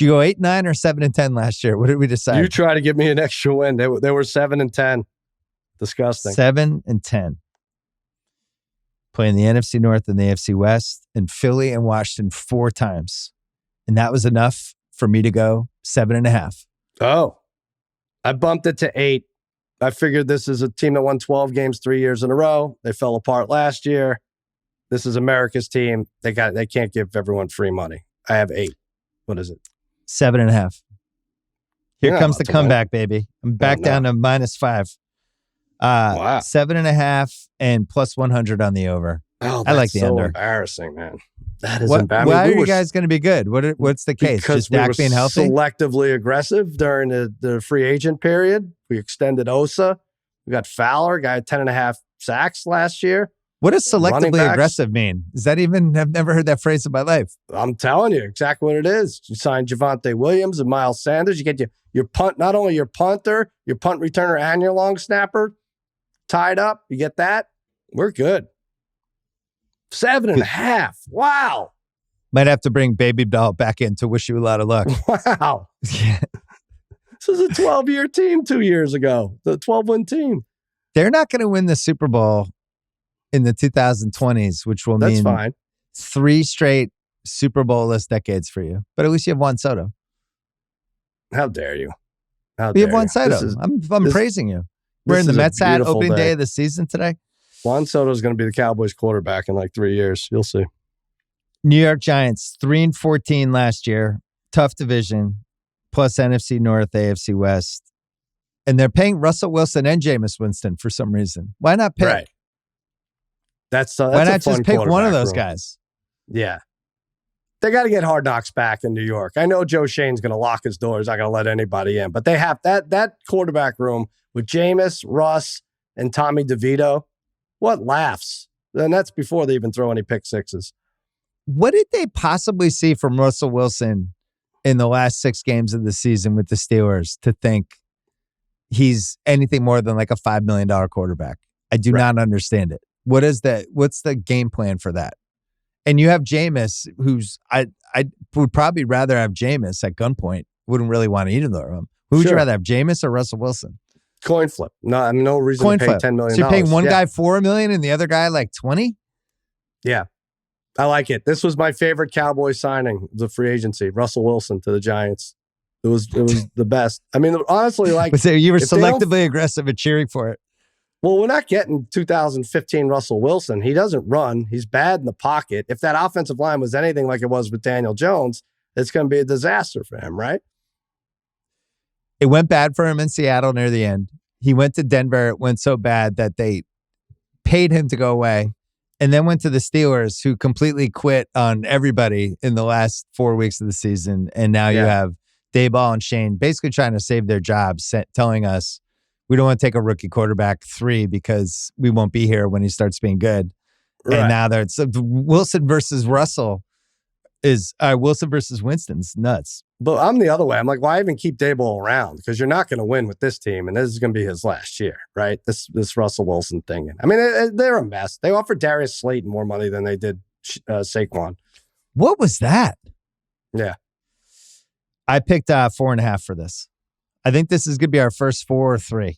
you go 8-9 or 7-10 last year? What did we decide? You try to give me an extra win. They were 7-10. Disgusting. 7-10. Playing the NFC North and the AFC West, and Philly and Washington 4 times. And that was enough for me to go 7.5. Oh. I bumped it to 8. I figured this is a team that won 12 games 3 years in a row. They fell apart last year. This is America's team. They can't give everyone free money. I have 8. What is it? 7.5. Here comes the comeback, baby. I'm back down to -5. Wow. 7.5 and plus 100 on the over. Oh, I like the under. Embarrassing, man. That is embarrassing. Why are you guys going to be good? What's the case? Because just Dak being healthy? Selectively aggressive during the free agent period. We extended Osa. We got Fowler, guy had 10.5 sacks last year. What does selectively aggressive mean? Is that even? I've never heard that phrase in my life. I'm telling you exactly what it is. You signed Javonte Williams and Miles Sanders. You get your punt, not only your punter, your punt returner, and your long snapper tied up. You get that? We're good. 7.5. Wow. Might have to bring Baby Doll back in to wish you a lot of luck. Wow. Yeah. This was a 12-year team 2 years ago. The 12-win team. They're not going to win the Super Bowl in the 2020s, which will mean fine. 3 straight Super Bowl-less decades for you. But at least you have Juan Soto. How dare you? We have Juan Soto. I'm praising you. We're in the Mets hat opening day of the season today. Juan Soto is going to be the Cowboys quarterback in like 3 years. You'll see. New York Giants, 3-14 last year. Tough division. Plus NFC North, AFC West. And they're paying Russell Wilson and Jameis Winston for some reason. Why not pick? Right. That's why not just pick one of those guys? Yeah. They got to get Hard Knocks back in New York. I know Joe Shane's going to lock his doors. Not going to let anybody in. But they have that quarterback room with Jameis, Russ, and Tommy DeVito. What laughs? And that's before they even throw any pick sixes. What did they possibly see from Russell Wilson in the last 6 games of the season with the Steelers to think he's anything more than like a $5 million quarterback? I do not understand it. What's the game plan for that? And you have Jameis, who's I would probably rather have Jameis at gunpoint. Wouldn't really want either of them. Who would you rather have, Jameis or Russell Wilson? Coin flip. No reason to pay $10 million. So you're paying one guy $4 million and the other guy like 20? Yeah. I like it. This was my favorite Cowboy signing, the free agency. Russell Wilson to the Giants. It was the best. I mean, honestly, like you were selectively aggressive at cheering for it. Well, we're not getting 2015 Russell Wilson. He doesn't run. He's bad in the pocket. If that offensive line was anything like it was with Daniel Jones, it's going to be a disaster for him, right? It went bad for him in Seattle near the end. He went to Denver. It went so bad that they paid him to go away and then went to the Steelers, who completely quit on everybody in the last 4 weeks of the season. And now you have Dayball and Shane basically trying to save their jobs, telling us, we don't want to take a rookie quarterback 3 because we won't be here when he starts being good. Right. And now it's Wilson versus Russell is Wilson versus Winston's nuts. But I'm the other way. I'm like, why even keep Dayball around? Because you're not going to win with this team, and this is going to be his last year, right? This Russell Wilson thing. I mean, they're a mess. They offered Darius Slayton more money than they did Saquon. What was that? Yeah. I picked 4.5 for this. I think this is going to be our first 4 or 3.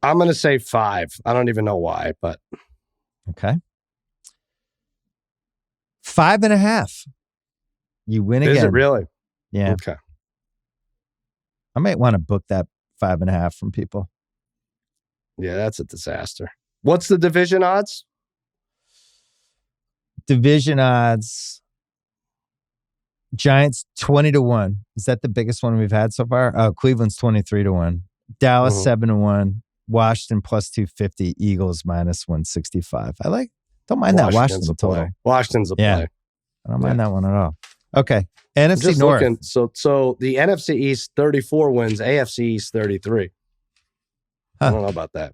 I'm going to say 5. I don't even know why, but. Okay. 5.5. You win again. Is it really? Yeah. Okay. I might want to book that 5.5 from people. Yeah, that's a disaster. What's the division odds? Division odds. Giants 20-1. Is that the biggest one we've had so far? Oh, Cleveland's 23-1. Dallas 7-1. Washington plus 250. Eagles minus 165. Don't mind that Washington's a total. Washington's a play. I don't mind that one at all. Okay. NFC North. Looking, so the NFC East 34 wins, AFC East 33. I don't know about that.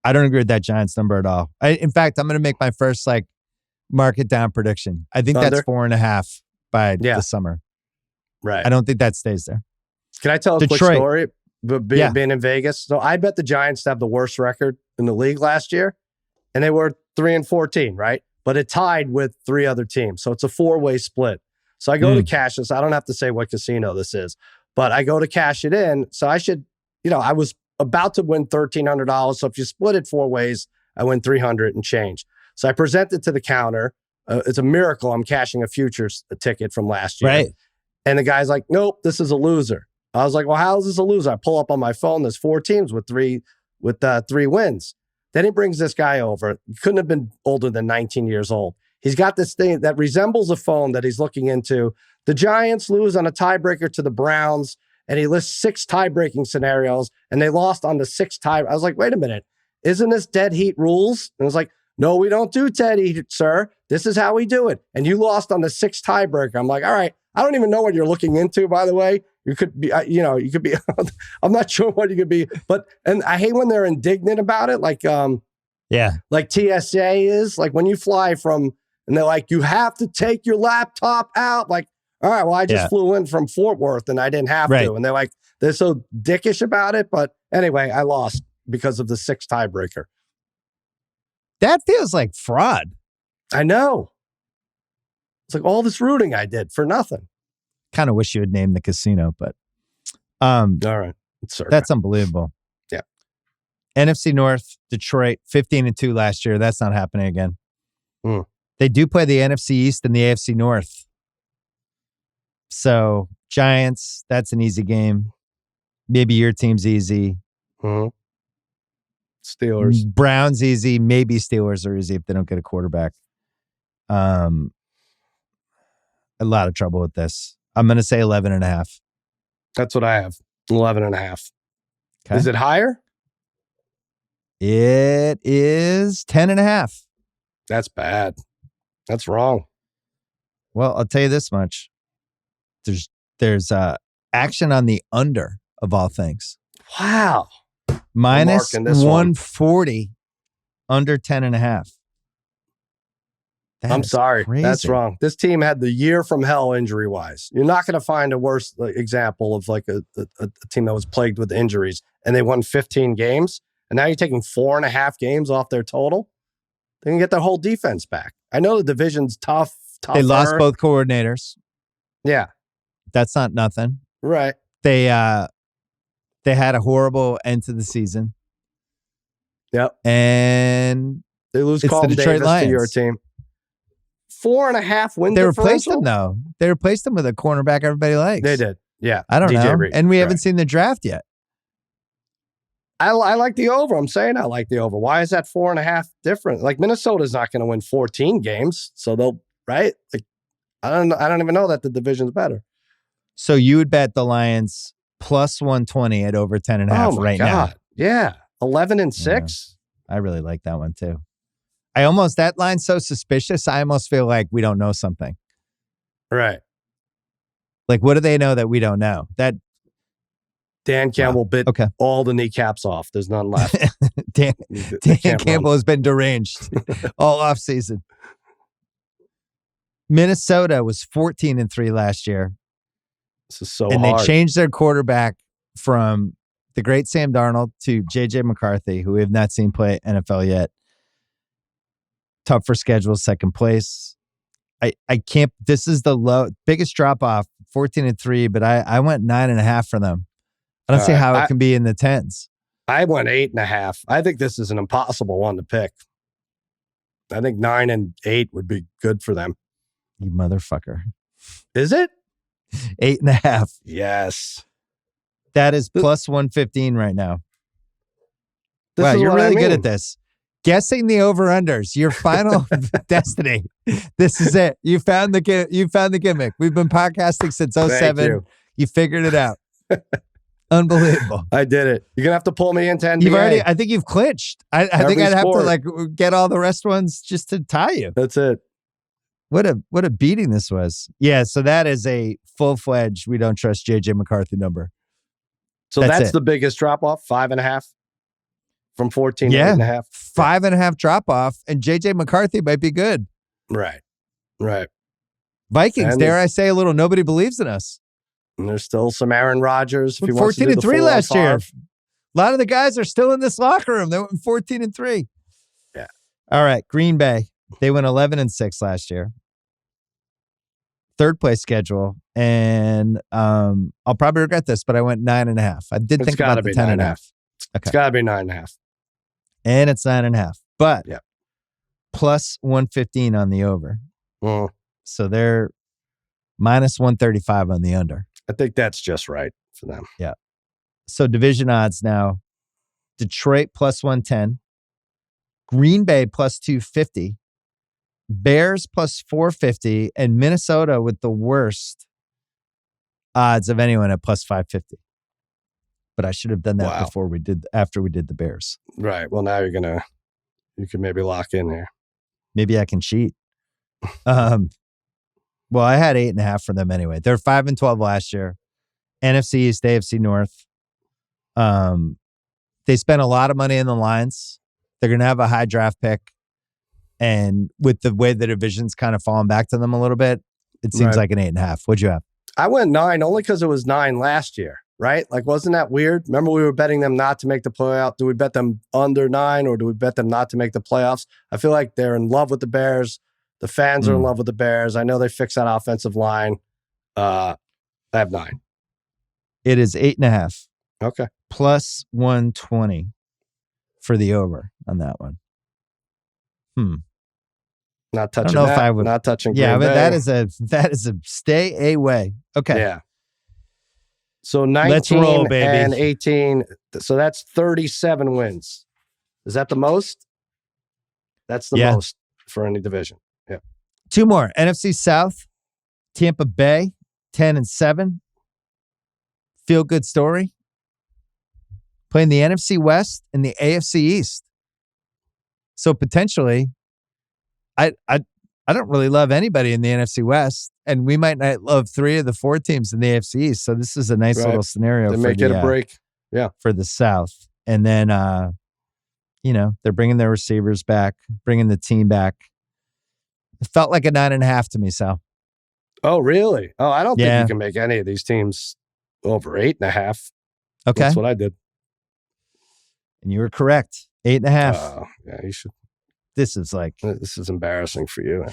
I don't agree with that Giants number at all. In fact, I'm going to make my first market down prediction. I think that's 4.5 by the summer. Right. I don't think that stays there. Can I tell a quick story? Being in Vegas. So I bet the Giants have the worst record in the league last year, and they were 3-14, right? But it tied with 3 other teams. So it's a 4-way split. So I go to cash this. I don't have to say what casino this is, but I go to cash it in. So I should, I was about to win $1,300. So if you split it 4 ways, I win $300 and change. So I present it to the counter. It's a miracle I'm cashing a futures ticket from last year. Right. And the guy's like, nope, this is a loser. I was like, well, how is this a loser? I pull up on my phone. There's 4 teams with three wins. Then he brings this guy over. He couldn't have been older than 19 years old. He's got this thing that resembles a phone that he's looking into. The Giants lose on a tiebreaker to the Browns, and he lists 6 tie-breaking scenarios, and they lost on the 6th tie. I was like, wait a minute. Isn't this dead heat rules? And I was like, no, we don't do dead heat, sir. This is how we do it. And you lost on the 6th tiebreaker. I'm like, all right. I don't even know what you're looking into, by the way. You could be, you could be, I'm not sure what you could be, and I hate when they're indignant about it. Like TSA is like when you fly from, and they're like, you have to take your laptop out. Like, all right, well, I just flew in from Fort Worth and I didn't have to. And they're so dickish about it. But anyway, I lost because of the 6th tiebreaker. That feels like fraud. I know. It's like all this rooting I did for nothing. Kind of wish you had named the casino, but all right. That's unbelievable. Yeah. NFC North, Detroit, 15-2 last year. That's not happening again. They do play the NFC East and the AFC North. So Giants, that's an easy game. Maybe your team's easy. Steelers. Browns easy. Maybe Steelers are easy if they don't get a quarterback. A lot of trouble with this. I'm going to say 11.5. That's what I have. 11.5. Okay. Is it higher? It is 10.5. That's bad. That's wrong. Well, I'll tell you this much. There's action on the under of all things. Wow. Minus 140 under 10.5. I'm sorry. Crazy. That's wrong. This team had the year from hell injury-wise. You're not going to find a worse example of like a team that was plagued with injuries, and they won 15 games, and now you're taking 4.5 games off their total. They can get their whole defense back. I know the division's tough. They lost both coordinators. Yeah. That's not nothing. Right. They had a horrible end to the season. Yep. And they lose Carlton Davis to your team. 4.5 win differential. They replaced him, though. They replaced him with a cornerback everybody likes. They did. Yeah. I don't DJ know. Reed. And we haven't seen the draft yet. I like the over. I'm saying I like the over. Why is that 4.5 different? Like Minnesota's not going to win 14 games. So they'll, right? Like, I don't even know that the division's better. So you would bet the Lions plus 120 at over 10.5 right now. Yeah. 11-6. Yeah. I really like that one too. That line's so suspicious. I almost feel like we don't know something. Right. Like, what do they know that we don't know? That Dan Campbell bit all the kneecaps off. There's none left. Dan Campbell has been deranged all offseason. Minnesota was 14-3 last year. This is so hard. And they changed their quarterback from the great Sam Darnold to J.J. McCarthy, who we have not seen play NFL yet. Tougher schedule, second place. I can't. This is the biggest drop off, 14-3, but I went 9.5 for them. I don't see how it can be in the 10s. I went 8.5. I think this is an impossible one to pick. I think 9 and 8 would be good for them. You motherfucker. Is it? 8.5. Yes. That is plus 115 right now. Wow, you're really good at this. Guessing the over-unders, your final destiny. This is it. You found the gimmick. We've been podcasting since 2007. You figured it out. Unbelievable. I did it. You're gonna have to pull me into NBA. I think you've clinched. I think I'd have to get all the rest ones just to tie you. That's it. What a beating this was. Yeah, so that is a full-fledged we don't trust JJ McCarthy number. So that's the biggest drop off, 5.5 from 14 to 8.5. 5.5 drop off, and JJ McCarthy might be good. Right. Vikings, dare I say a little, nobody believes in us. And there's still some Aaron Rodgers. 14-3 last year. A lot of the guys are still in this locker room. They went 14-3. Yeah. All right. Green Bay. They went 11-6 last year. Third place schedule. And I'll probably regret this, but I went 9.5. I did think about the 10.5. Okay. It's got to be 9.5. And it's 9.5. But plus 115 on the over. So they're minus 135 on the under. I think that's just right for them. Yeah. So division odds now. Detroit plus 110. Green Bay plus 250. Bears plus 450. And Minnesota with the worst odds of anyone at plus 550. But I should have done that after we did the Bears. Right. Well, now you can maybe lock in here. Maybe I can cheat. Well, I had 8.5 for them anyway. They're 5-12 last year. NFC East, AFC North. They spent a lot of money in the lines. They're going to have a high draft pick. And with the way the division's kind of fallen back to them a little bit, it seems like an 8.5. What'd you have? I went 9 only because it was 9 last year, right? Like, wasn't that weird? Remember we were betting them not to make the playoff. Do we bet them under 9 or do we bet them not to make the playoffs? I feel like they're in love with the Bears. The fans are in love with the Bears. I know they fixed that offensive line. I have 9. It is 8.5. Okay. Plus 120 for the over on that one. Not touching I don't know that. if I would, not touching Yeah, Green but Bay. that is a stay away. Okay. Yeah. So 19 Let's roll, baby. And 18. So that's 37 wins. Is that the most? That's the most for any division. Yeah. 2 more. NFC South, Tampa Bay, 10-7. Feel good story. Playing the NFC West and the AFC East. So potentially, I don't really love anybody in the NFC West, and we might not love 3 of the 4 teams in the AFC East. So this is a nice little scenario they make it a break. Yeah, for the South. And then, they're bringing their receivers back, bringing the team back. It felt like a 9.5 to me, Sal. Oh, really? Oh, I don't think you can make any of these teams over 8.5. Okay, that's what I did. And you were correct. 8.5. Oh, yeah, you should. This is embarrassing for you.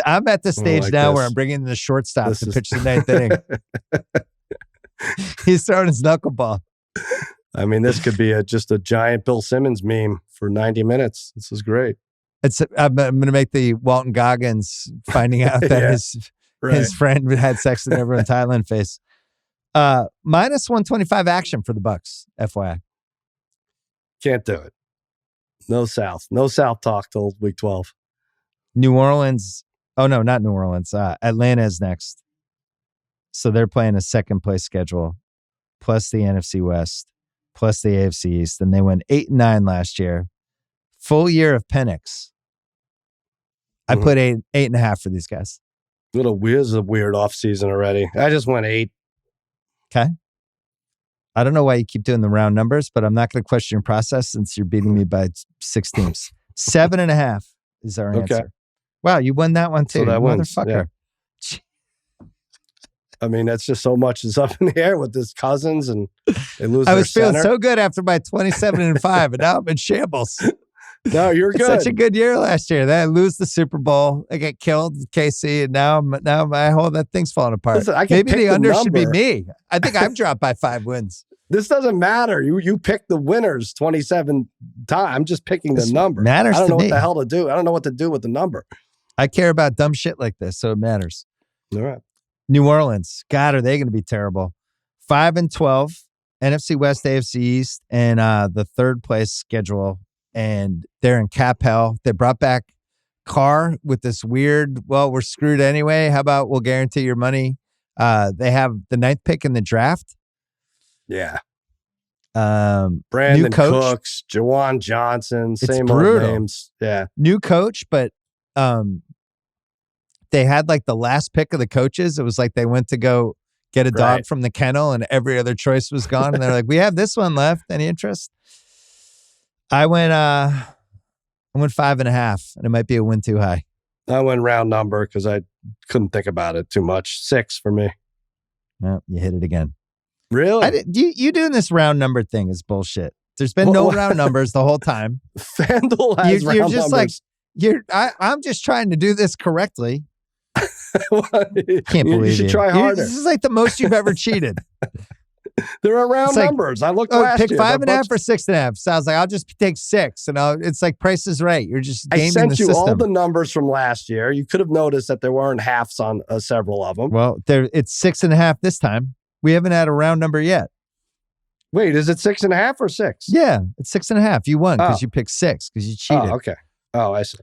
I'm at the stage now where I'm bringing the shortstop to pitch the 9th inning. He's throwing his knuckleball. I mean, this could be just a giant Bill Simmons meme for 90 minutes. This is great. I'm going to make the Walton Goggins finding out that his friend had sex with everyone in Thailand face. Minus 125 action for the Bucks, FYI. Can't do it. No South. No South talk till week 12. New Orleans. Oh, no, not New Orleans. Atlanta is next. So they're playing a second place schedule, plus the NFC West, plus the AFC East. And they went 8-9 last year. Full year of Penix. I put 8.5 for these guys. This is a weird offseason already. I just went 8. Okay. I don't know why you keep doing the round numbers, but I'm not going to question your process since you're beating me by 6 teams. 7.5 is our answer. Wow, you won that one too, so that motherfucker. Yeah. I mean, that's just so much is up in the air with this Cousins and they lose. I was feeling so good after my 27-5, and now I'm in shambles. No, you're good. Such a good year last year. Then I lose the Super Bowl. I get killed with KC, and now my whole that thing's falling apart. Listen, maybe the under should be me. I think I've dropped by 5 wins. This doesn't matter. You pick the winners 27 times. I'm just picking the number. Matters to me. I don't know what the hell to do. I don't know what to do with the number. I care about dumb shit like this, so it matters. All right. New Orleans. God, are they going to be terrible? 5-12, NFC West, AFC East, and the 3rd place schedule. And they're in cap hell. They brought back Carr with this weird, we're screwed anyway. How about we'll guarantee your money? They have the 9th pick in the draft. Yeah. new Brandon coach. Cooks, Jawan Johnson, same old names. Yeah. New coach, but they had like the last pick of the coaches. It was like they went to go get a dog from the kennel and every other choice was gone. And they're like, we have this one left. Any interest? I went 5.5, and it might be a win too high. I went round number because I couldn't think about it too much. 6 for me. No, you hit it again. Really? You doing this round number thing is bullshit. There's been no round numbers the whole time. FanDuel has you're round just numbers. I'm just trying to do this correctly. Can't believe you should try harder. This is like the most you've ever cheated. There are round numbers. I looked last pick year. 5.5 or 6.5. Sounds like I'll just take 6, and it's like Price is Right. You're just gaming the system. I sent you all the numbers from last year. You could have noticed that there weren't halves on several of them. Well, it's 6.5 this time. We haven't had a round number yet. Wait, is it 6.5 or 6? Yeah, it's 6.5. You won because you picked 6 because you cheated. Oh, okay. Oh, I see.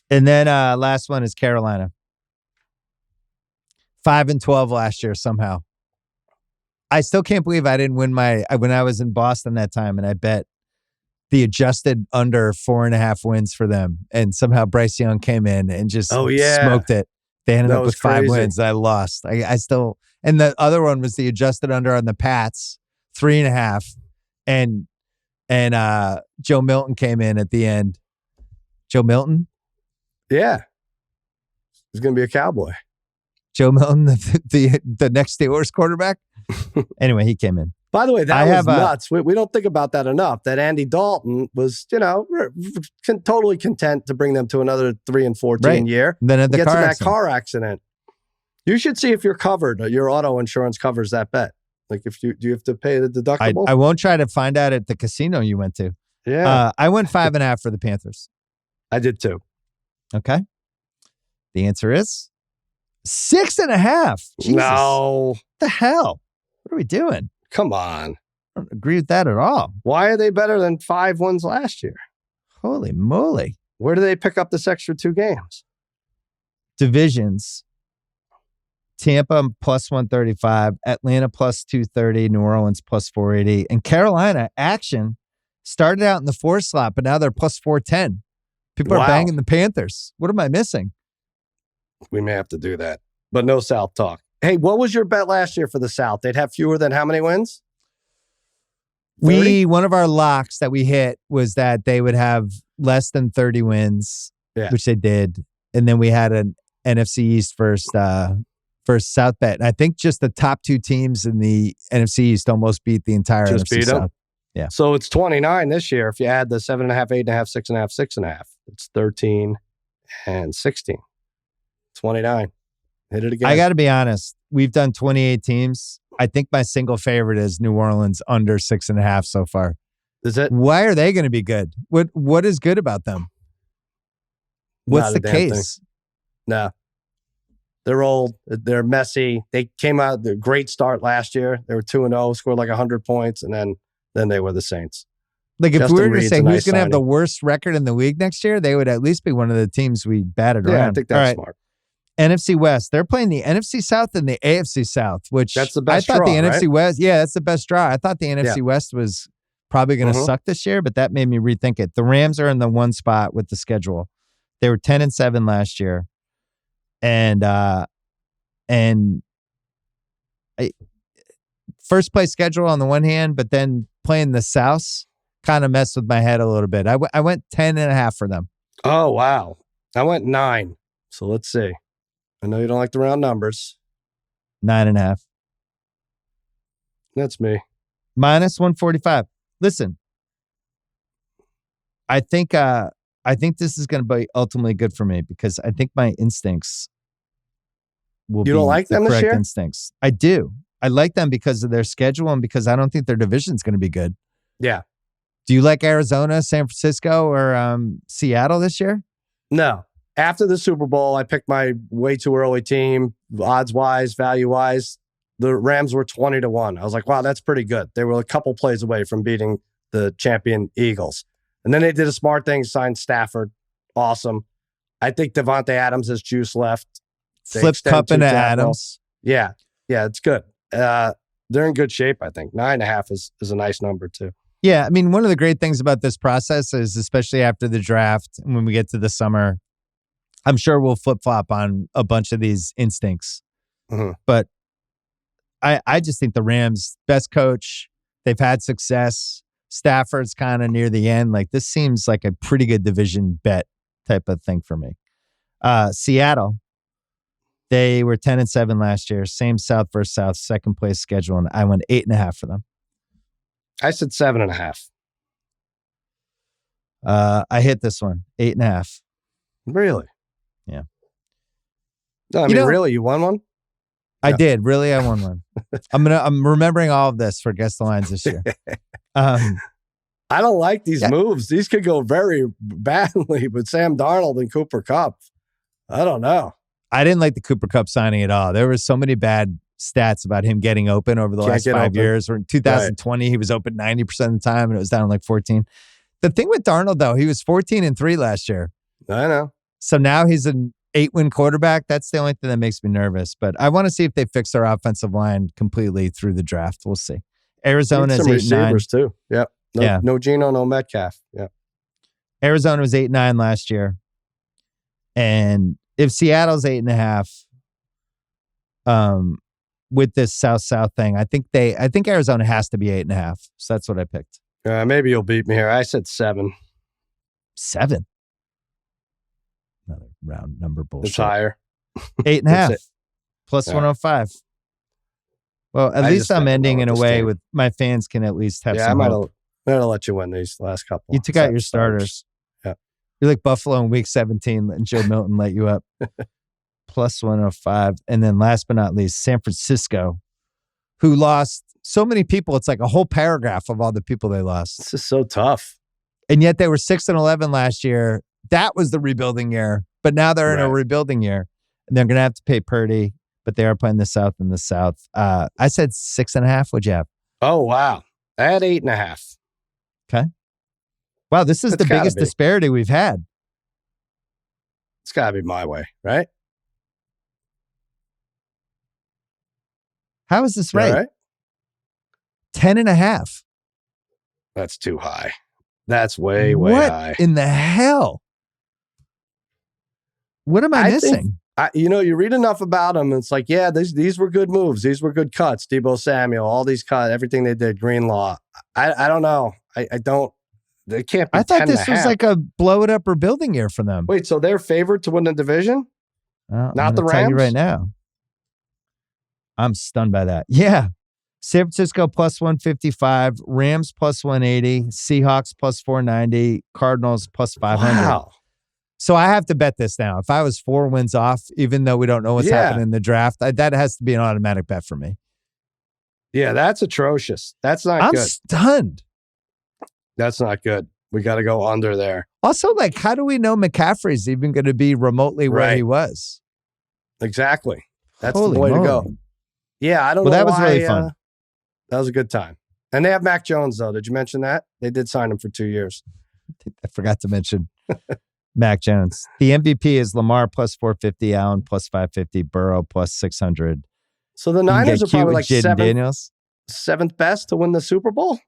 And then last one is Carolina. 5-12 last year somehow. I still can't believe I didn't win when I was in Boston that time and I bet the adjusted under 4.5 wins for them. And somehow Bryce Young came in and just smoked it. They ended up with 5 wins. I lost. I still, and the other one was the adjusted under on the Pats, 3.5. And Joe Milton came in at the end. Joe Milton? Yeah. He's going to be a Cowboy. Joe Milton, the next Steelers quarterback? Anyway, he came in. By the way, that was nuts. We don't think about that enough, that Andy Dalton was, totally content to bring them to another 3-14 year. Then at the car accident. You should see if you're covered. Your auto insurance covers that bet. Like, do you have to pay the deductible? I won't try to find out at the casino you went to. Yeah. I went 5.5 for the Panthers. I did too. Okay. The answer is 6.5. Jesus. No. What the hell? What are we doing? Come on. I don't agree with that at all. Why are they better than 5 wins last year? Holy moly. Where do they pick up this extra 2 games? Divisions. Tampa plus 135, Atlanta plus 230, New Orleans plus 480, and Carolina action started out in the 4 slot, but now they're plus 410. People are banging the Panthers. What am I missing? We may have to do that, but no South talk. Hey, what was your bet last year for the South? They'd have fewer than how many wins? 30? One of our locks that we hit was that they would have less than 30 wins, which they did. And then we had an NFC East versus South bet. And I think just the top 2 teams in the NFC East almost beat the entire NFC South. Yeah. So it's 29 this year. If you add the 7.5, 8.5, 6.5, 6.5, it's 13 and 16. 29. Hit it again. I got to be honest. We've done 28 teams. I think my single favorite is New Orleans under 6.5 so far. Is it? Why are they going to be good? What is good about them? What's the case? No. They're old. They're messy. They came out a great start last year. They were 2-0, scored like 100 points, and then they were the Saints. Like if we were to say who's going to have the worst record in the league next year, they would at least be one of the teams we batted around. Yeah, I think that's smart. NFC West. They're playing the NFC South and the AFC South, which that's the best I thought draw, the NFC right? West. Yeah, that's the best draw. I thought the NFC West was probably going to suck this year, but that made me rethink it. The Rams are in the 1 spot with the schedule. They were 10-7 last year, and first place schedule on the one hand, but then playing the South kind of messed with my head a little bit. I went 10.5 for them. Oh wow, I went 9. So let's see. I know you don't like the round numbers. 9.5. That's me. Minus 145. Listen, I think this is going to be ultimately good for me because I think my instincts will be. You don't like them this year? Instincts. I do. I like them because of their schedule and because I don't think their division is going to be good. Yeah. Do you like Arizona, San Francisco, or Seattle this year? No. After the Super Bowl, I picked my way too early team, odds-wise, value-wise. The Rams were 20-1. I was like, wow, that's pretty good. They were a couple plays away from beating the champion Eagles. And then they did a smart thing, signed Stafford. Awesome. I think Devontae Adams has juice left. Flip Cup into Adams. Yeah. Yeah, it's good. They're in good shape, I think. 9.5 is a nice number, too. Yeah, I mean, one of the great things about this process is, especially after the draft, and when we get to the summer, I'm sure we'll flip-flop on a bunch of these instincts. Mm-hmm. But I just think the Rams, best coach, they've had success. Stafford's kind of near the end. Like, this seems like a pretty good division bet type of thing for me. Seattle, they were 10-7 last year. Same South versus South, second place schedule, and I went 8.5 for them. I said 7.5. I hit this one, 8.5. Really? Yeah. No, I mean, really, you won one? I did. Really, I won one. I'm remembering all of this for Guess the Lines this year. I don't like these moves. These could go very badly with Sam Darnold and Cooper Kupp. I don't know. I didn't like the Cooper Kupp signing at all. There were so many bad stats about him getting open over the last 5 years. Or in 2020, he was open 90% of the time, and it was down like 14. The thing with Darnold, though, he was 14-3 last year. I know. So now he's an 8-win quarterback. That's the only thing that makes me nervous. But I want to see if they fix their offensive line completely through the draft. We'll see. Arizona's 8-9 receivers too. Yep. No Geno, no Metcalf. Yep. Arizona was 8-9 last year. And if Seattle's 8.5, with this South thing, I think Arizona has to be 8.5. So that's what I picked. Maybe you'll beat me here. I said 7. 7. Another round number bullshit. It's higher. 8.5 plus 105. Well, at least I'm ending in a way with my fans can at least have some hope. I might have let you win these last couple. You took out your starters. Yeah. You're like Buffalo in week 17, letting Joe Milton let you up. Plus 105. And then last but not least, San Francisco, who lost so many people. It's like a whole paragraph of all the people they lost. This is so tough. And yet they were 6-11 last year. That was the rebuilding year. But now they're in a rebuilding year. And they're going to have to pay Purdy, but they are playing the South in the South. I said 6.5. What'd you have? Oh, wow. I had 8.5. Okay. Wow, this is the biggest disparity we've had. It's got to be my way, right? How is this right? 10.5. That's too high. That's way high. What in the hell? What am I missing? You read enough about them, and it's like, yeah, these were good moves. These were good cuts. Debo Samuel, all these cuts, everything they did, Greenlaw. I don't know. I don't. They can't be. I thought this was like a blow it up rebuilding year for them. Wait, so they're favored to win the division? Not the Rams? Tell you right now. I'm stunned by that. Yeah. San Francisco plus 155, Rams plus 180, Seahawks plus 490, Cardinals plus 500. Wow. So I have to bet this now. If I was 4 wins off, even though we don't know what's happening in the draft, that has to be an automatic bet for me. Yeah, that's atrocious. That's not good. I'm stunned. That's not good. We got to go under there. Also, like, how do we know McCaffrey's even going to be remotely where he was? Exactly. That's the way to go. Yeah, I don't know. Well, that was really fun. That was a good time. And they have Mac Jones, though. Did you mention that? They did sign him for 2 years. I forgot to mention Mac Jones. The MVP is Lamar plus 450, Allen plus 550, Burrow plus 600. So the Niners are probably like seventh best to win the Super Bowl?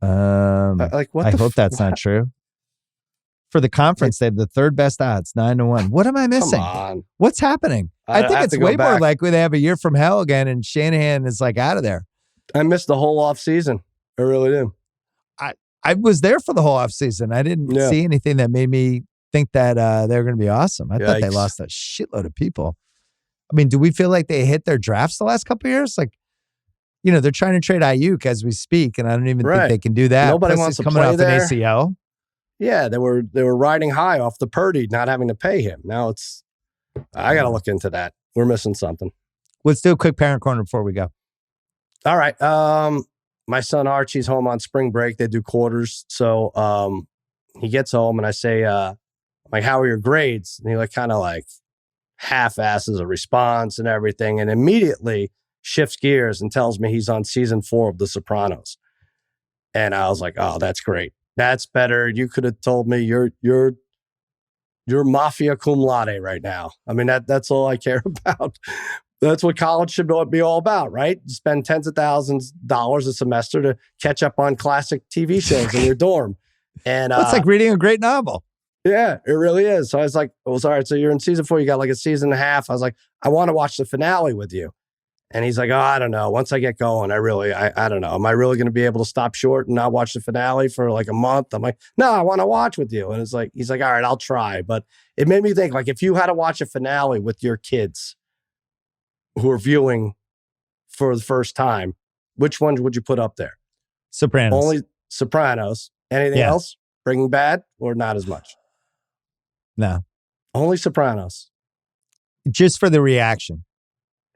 I hope that's not true. For the conference, they have the third best odds, 9-1. What am I missing? Come on. What's happening? I think it's way more likely they have a year from hell again and Shanahan is like out of there. I missed the whole offseason. I really did. I was there for the whole offseason. I didn't see anything that made me think that they were going to be awesome. I thought they lost a shitload of people. I mean, do we feel like they hit their drafts the last couple of years? Like, they're trying to trade Ayuk as we speak, and I don't even think they can do that. Nobody wants to coming play off there. An ACL. Yeah, they were riding high off the Purdy, not having to pay him. Now I got to look into that. We're missing something. Let's do a quick parent corner before we go. All right. My son Archie's home on spring break. They do quarters. So he gets home and I say, how are your grades? And he kind of half-asses a response and everything. And immediately shifts gears and tells me he's on season 4 of The Sopranos. And I was like, oh, that's great. That's better. You could have told me you're mafia cum laude right now. I mean, that's all I care about. That's what college should be all about, right? You spend tens of thousands of dollars a semester to catch up on classic TV shows in your dorm. And it's like reading a great novel. Yeah, it really is. So I was like, oh, sorry. So you're in season 4. You got a season and a half. I was like, I want to watch the finale with you. And he's like, oh, I don't know. Once I get going, I don't know. Am I really going to be able to stop short and not watch the finale for a month? I'm like, no, I want to watch with you. And he's like, all right, I'll try. But it made me think, if you had to watch a finale with your kids who are viewing for the first time, which ones would you put up there? Sopranos. Only Sopranos. Anything else? Breaking Bad or not as much? No. Only Sopranos. Just for the reaction.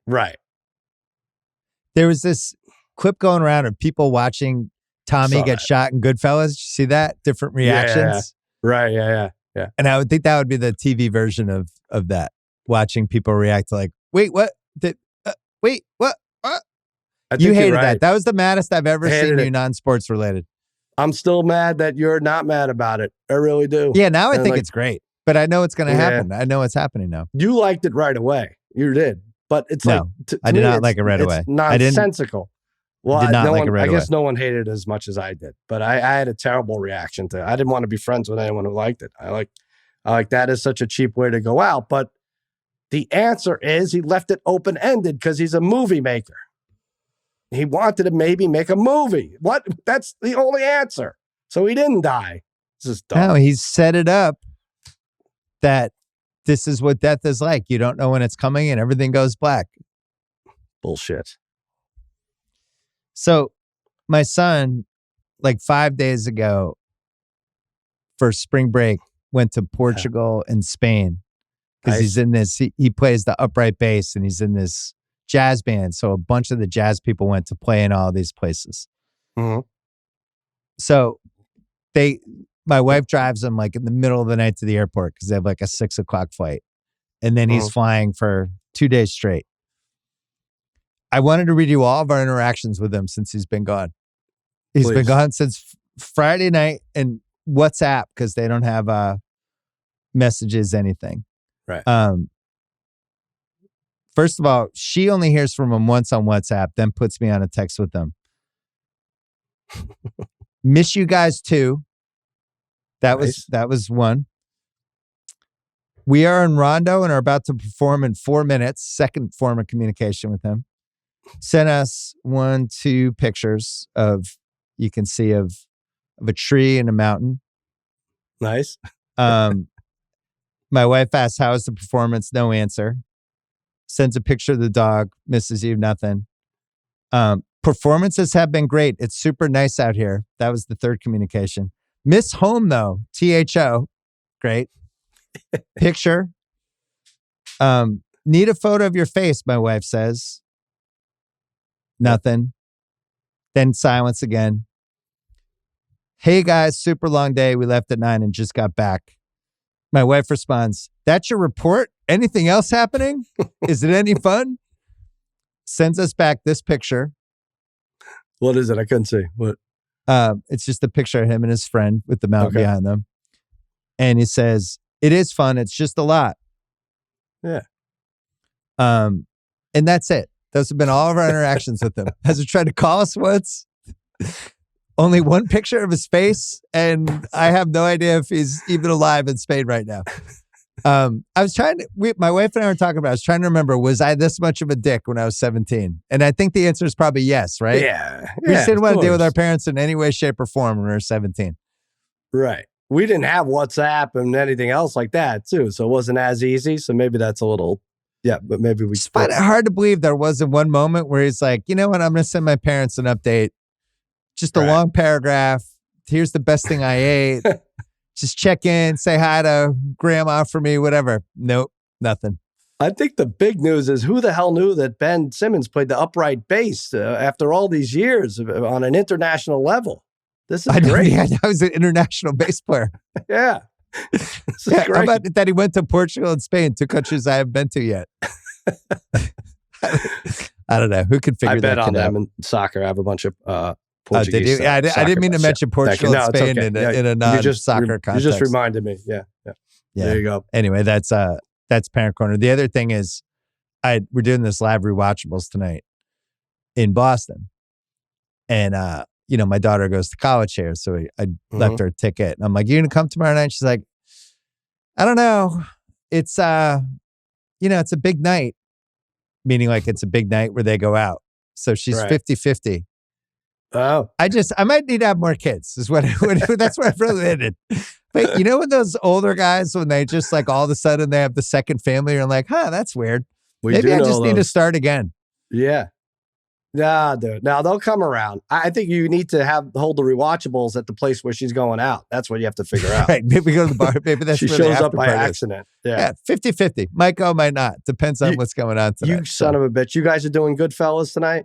Right. There was this clip going around of people watching Tommy get shot in Goodfellas. Did you see that? Different reactions. Yeah. Right. Yeah. And I would think that would be the TV version of that. Watching people react to wait, what? Wait, what? What? I think You you're hated right. that. That was the maddest I've ever Hated seen it. you non-sports related. I'm still mad that you're not mad about it. I really do. Yeah, now I And think like, it's great. But I know it's going to Yeah. happen. I know it's happening now. you liked it right away. You did. But it's No, like, to I did me, not it's- like it right away. It's nonsensical. Well, I did not no like one, it right I guess away. no one hated it as much as I did. But I had a terrible reaction to it. I didn't want to be friends with anyone who liked it. I like that is such a cheap way to go out. But the answer is he left it open-ended because he's a movie maker. He wanted to maybe make a movie. What? That's the only answer. So he didn't die. This is dumb. No, he's set it up that this is what death is like. You don't know when it's coming and everything goes black. Bullshit. So my son, like 5 days ago for spring break, went to Portugal and Spain because Nice. he's in this, he plays the upright bass and he's in this jazz band. So a bunch of the jazz people went to play in all these places. Mhm. So my wife drives him like in the middle of the night to the airport because they have like a 6 o'clock flight. And then he's flying for 2 days straight. I wanted to read you all of our interactions with him since he's been gone. He's been Please. gone since Friday night and WhatsApp because they don't have messages, anything. Right. First of all, she only hears from him once on WhatsApp, then puts me on a text with them. Miss you guys too. That was one. We are in Rondo and are about to perform in 4 minutes. Second form of communication with him. Sent us 2 pictures you can see of a tree and a mountain. Nice. My wife asks, how is the performance? No answer. Sends a picture of the dog. Mrs. Eve, nothing. Performances have been great. It's super nice out here. That was the third communication. Miss home though. THO. Great. Picture. Need a photo of your face, my wife says. Nothing. Then silence again. Hey guys, super long day. We left at 9 and just got back. My wife responds, that's your report? Anything else happening? Is it any fun? Sends us back this picture. What is it? I couldn't see. What? It's just a picture of him and his friend with the mountain Okay. behind them. And he says, it is fun. It's just a lot. Yeah. And that's it. Those have been all of our interactions with him. Has he tried to call us once? Only one picture of his face, and I have no idea if he's even alive in Spain right now. I was trying to, my wife and I were talking about, I was trying to remember, was I this much of a dick when I was 17? And I think the answer is probably yes, right? Yeah. We just didn't of want to deal with course. our parents in any way, shape, or form when we were 17. Right. We didn't have WhatsApp and anything else like that, too. So it wasn't as easy. So maybe that's a little, but maybe we It's hard to believe there wasn't one moment where he's like, you know what, I'm going to send my parents an update. Just a long paragraph. Here's the best thing I ate. Just check in, say hi to grandma for me, whatever. Nope, nothing. I think the big news is who the hell knew that Ben Simmons played the upright bass after all these years on an international level? This is great. Yeah, I was an international bass player. Yeah. This is How great. about that he went to Portugal and Spain, 2 countries I haven't been to yet? I don't know. Who could figure I bet that on kid out? them in soccer. I have a bunch of Oh, did you? Yeah, I didn't mean to mention Portugal and Spain in a non-soccer context. You just reminded me. Yeah. There you go. Anyway, that's Parent Corner. The other thing is, we're doing this live rewatchables tonight in Boston, and my daughter goes to college here, so I left her a ticket. And I'm like, "You gonna come tomorrow night?" She's like, "I don't know. It's it's a big night," meaning like it's a big night where they go out. So she's 50-50. Oh, I might need to have more kids. Is what that's what I've really ended. But you know, when those older guys, when they just like all of a sudden they have the second family, you're like, that's weird. Maybe I just need to start again. Yeah. Nah, dude. Now they'll come around. I think you need to hold the rewatchables at the place where she's going out. That's what you have to figure out. Right. Maybe go to the bar. Maybe that's she where shows the up by after party is. accident. Yeah. 50-50. Might go, might not. Depends on what's going on tonight. You son of a bitch. You guys are doing Goodfellas tonight?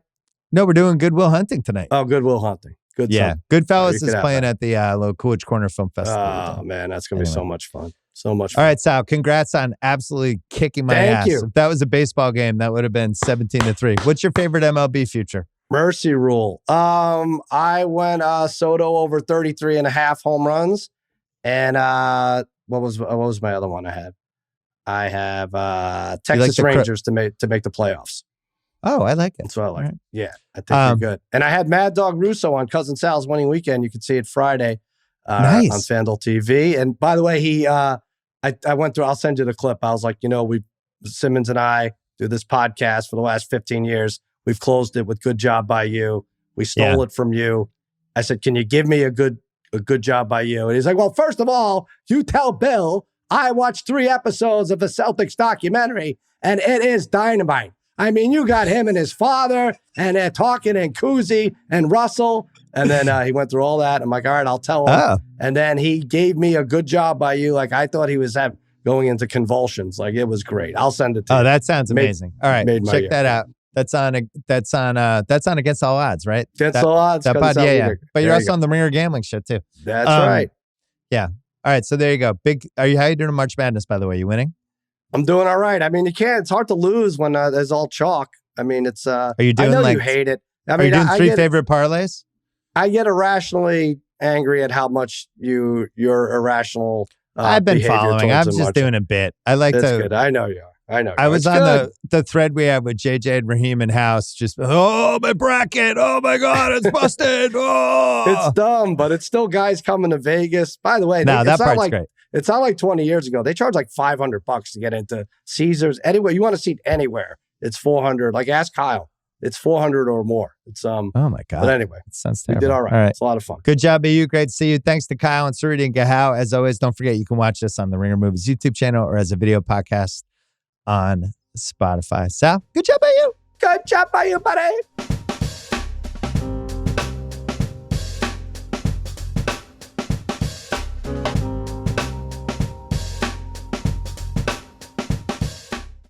No, we're doing Goodwill Hunting tonight. Oh, Goodwill Hunting. Good. Yeah. Son. Goodfellas is playing at the Little Coolidge Corner Film Festival. Oh, man. That's going to be so much fun. So much fun. All right, Sal, congrats on absolutely kicking my ass. You. If that was a baseball game, that would have been 17-3. What's your favorite MLB future? Mercy rule. I went Soto over 33.5 home runs. And what was my other one I had? I have Texas Rangers to make the playoffs. Oh, I like it. That's what I like. Right. Yeah, I think they're good. And I had Mad Dog Russo on Cousin Sal's winning weekend. You can see it Friday on FanDuel TV. And by the way, I went through, I'll send you the clip. I was like, Simmons and I do this podcast for the last 15 years. We've closed it with good job by you. We stole it from you. I said, can you give me a good job by you? And he's like, well, first of all, you tell Bill I watched 3 episodes of the Celtics documentary and it is dynamite. I mean, you got him and his father and they're talking and Kuzi and Russell. And then he went through all that. I'm like, all right, I'll tell him. Oh. And then he gave me a good job by you. Like I thought he was going into convulsions. Like it was great. I'll send it to you. Oh, that sounds amazing. All right, check that out. That's on Against All Odds, right? Against All Odds. That pod, yeah. But you're also on the Ringer Gambling Show too. That's right. Yeah. All right. So there you go. How are you doing in March Madness, by the way? You winning? I'm doing all right. I mean, it's hard to lose when there's all chalk. I mean, it's are you doing I know you hate it. I mean, are you doing 3 favorite parlays? I get irrationally angry at how much your irrational I've been following. I'm just doing a bit. I like That's good. I know you are. I was on the thread we have with JJ and Raheem and House. Just my bracket. Oh my God, it's busted. Oh, it's dumb, but it's still guys coming to Vegas. By the way, that part's great. It's not like 20 years ago. They charge like $500 to get into Caesars. Anywhere you want to seat anywhere, it's $400. Like ask Kyle, it's $400 or more. It's Oh my God. But anyway, it sounds terrible. We did all right. It's a lot of fun. Good job, BU. Great to see you. Thanks to Kyle and Sarudi and Gahau. As always, don't forget you can watch this on the Ringer Movies YouTube channel or as a video podcast on Spotify. Sal, good job by you. Good job by you, buddy.